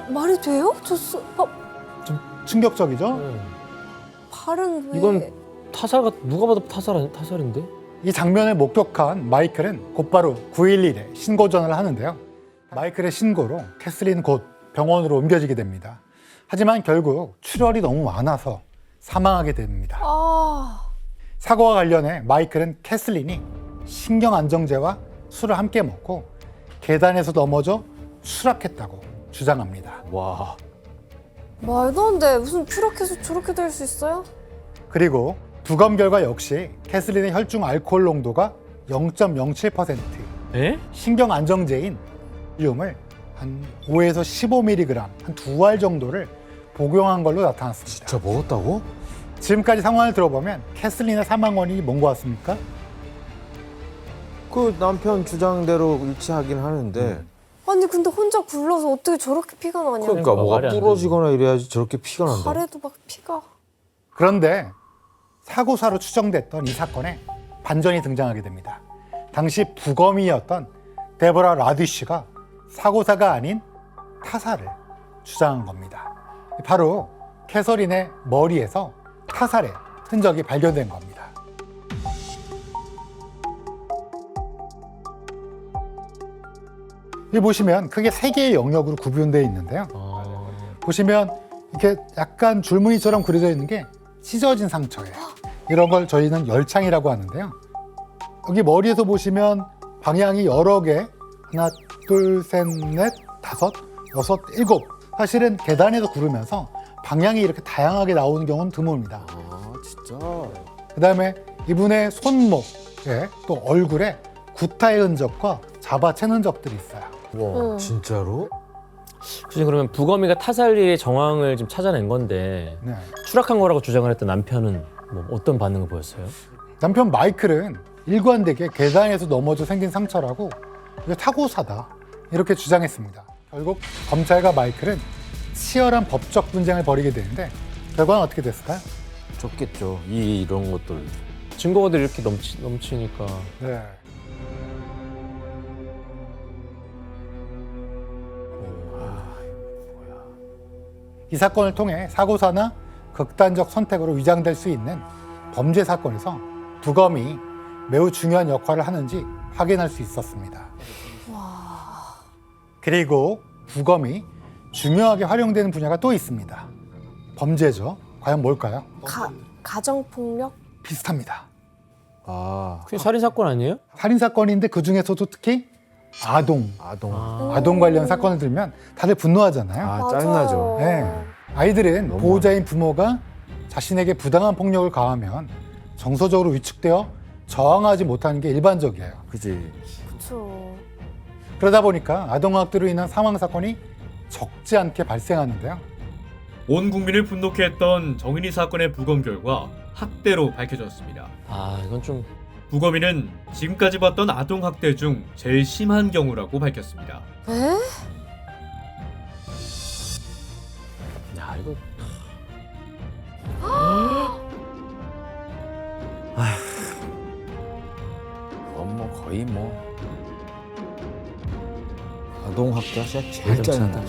말이 돼요? 좀 충격적이죠? 발은 왜? 이건 누가 봐도 타살인데? 이 장면을 목격한 마이클은 곧바로 911에 신고 전화를 하는데요. 마이클의 신고로 캐슬린 곧 병원으로 옮겨지게 됩니다. 하지만 결국 출혈이 너무 많아서 사망하게 됩니다. 사고와 관련해 마이클은 캐슬린이 신경안정제와 술을 함께 먹고 계단에서 넘어져 추락했다고 주장합니다. 와. 말도 안 돼. 무슨 추락해서 저렇게 될 수 있어요? 그리고 부검 결과 역시 캐슬린의 혈중 알코올 농도가 0.07%, 신경안정제인 륨을 한 5에서 15mg, 한 2알 정도를 복용한 걸로 나타났습니다. 진짜 먹었다고? 지금까지 상황을 들어보면 캐슬린의 사망 원인이 뭔 것 같습니까? 그 남편 주장대로 일치하긴 하는데 아니 근데 혼자 굴러서 어떻게 저렇게 피가 나냐? 그러니까 뭐가 부러지거나 이래야지 저렇게 피가 난다. 발에도 막 피가. 그런데 사고사로 추정됐던 이 사건에 반전이 등장하게 됩니다. 당시 부검이었던 데보라 라디쉬가 사고사가 아닌 타살을 주장한 겁니다. 바로 캐서린의 머리에서 타살의 흔적이 발견된 겁니다. 여기 보시면 크게 3개의 영역으로 구분되어 있는데요. 보시면 이렇게 약간 줄무늬처럼 그려져 있는 게 찢어진 상처예요. 이런 걸 저희는 열창이라고 하는데요. 여기 머리에서 보시면 방향이 여러 개, 하나, 둘, 셋, 넷, 다섯, 여섯, 일곱. 사실은 계단에서 구르면서 방향이 이렇게 다양하게 나오는 경우는 드뭅니다. 아, 진짜. 그다음에 이분의 손목에 또 얼굴에 구타의 흔적과 잡아챈 흔적들이 있어요. 와, 진짜로? 그치, 그러면 부검이가 타살리의 정황을 지금 찾아낸 건데 네. 추락한 거라고 주장을 했던 남편은 뭐 어떤 반응을 보였어요? 남편 마이클은 일관되게 계단에서 넘어져 생긴 상처라고 이거 사고사다 이렇게 주장했습니다. 결국 검찰과 마이클은 치열한 법적 분쟁을 벌이게 되는데 결과는 어떻게 됐을까요? 좁겠죠. 이런 것들. 증거가 이렇게 넘치니까. 네. 이 사건을 통해 사고사나 극단적 선택으로 위장될 수 있는 범죄 사건에서 부검이 매우 중요한 역할을 하는지 확인할 수 있었습니다. 그리고 부검이 중요하게 활용되는 분야가 또 있습니다. 범죄죠. 과연 뭘까요? 가정폭력? 비슷합니다. 그게 살인 사건 아니에요? 살인 사건인데 그 중에서도 특히 아동 관련 사건을 들면 다들 분노하잖아요. 아, 짜증나죠. 네. 아이들은 보호자인 부모가 자신에게 부당한 폭력을 가하면 정서적으로 위축되어 저항하지 못하는 게 일반적이에요. 그지. 그렇죠. 그러다 보니까 아동학대로 인한 사망 사건이 적지 않게 발생하는데요. 온 국민을 분노케 했던 정인이 사건의 부검 결과 학대로 밝혀졌습니다. 아, 이건 좀 부검이는 지금까지 봤던 아동 학대 중 제일 심한 경우라고 밝혔습니다. 에? 야, 이거 뭐 거의 뭐 아동 학대가 진짜 제일 짜증나.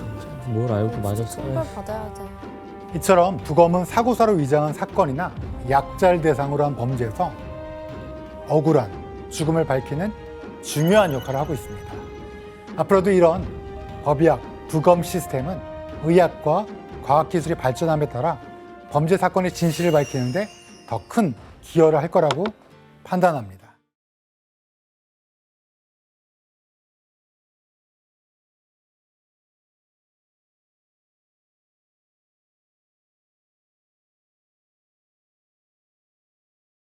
뭘 알고 맞았어? 선발 받아야 돼. 이처럼 부검은 사고사로 위장한 사건이나 약자를 대상으로 한 범죄에서 억울한 죽음을 밝히는 중요한 역할을 하고 있습니다. 앞으로도 이런 법의학, 부검 시스템은 의학과 과학기술이 발전함에 따라 범죄 사건의 진실을 밝히는데 더 큰 기여를 할 거라고 판단합니다.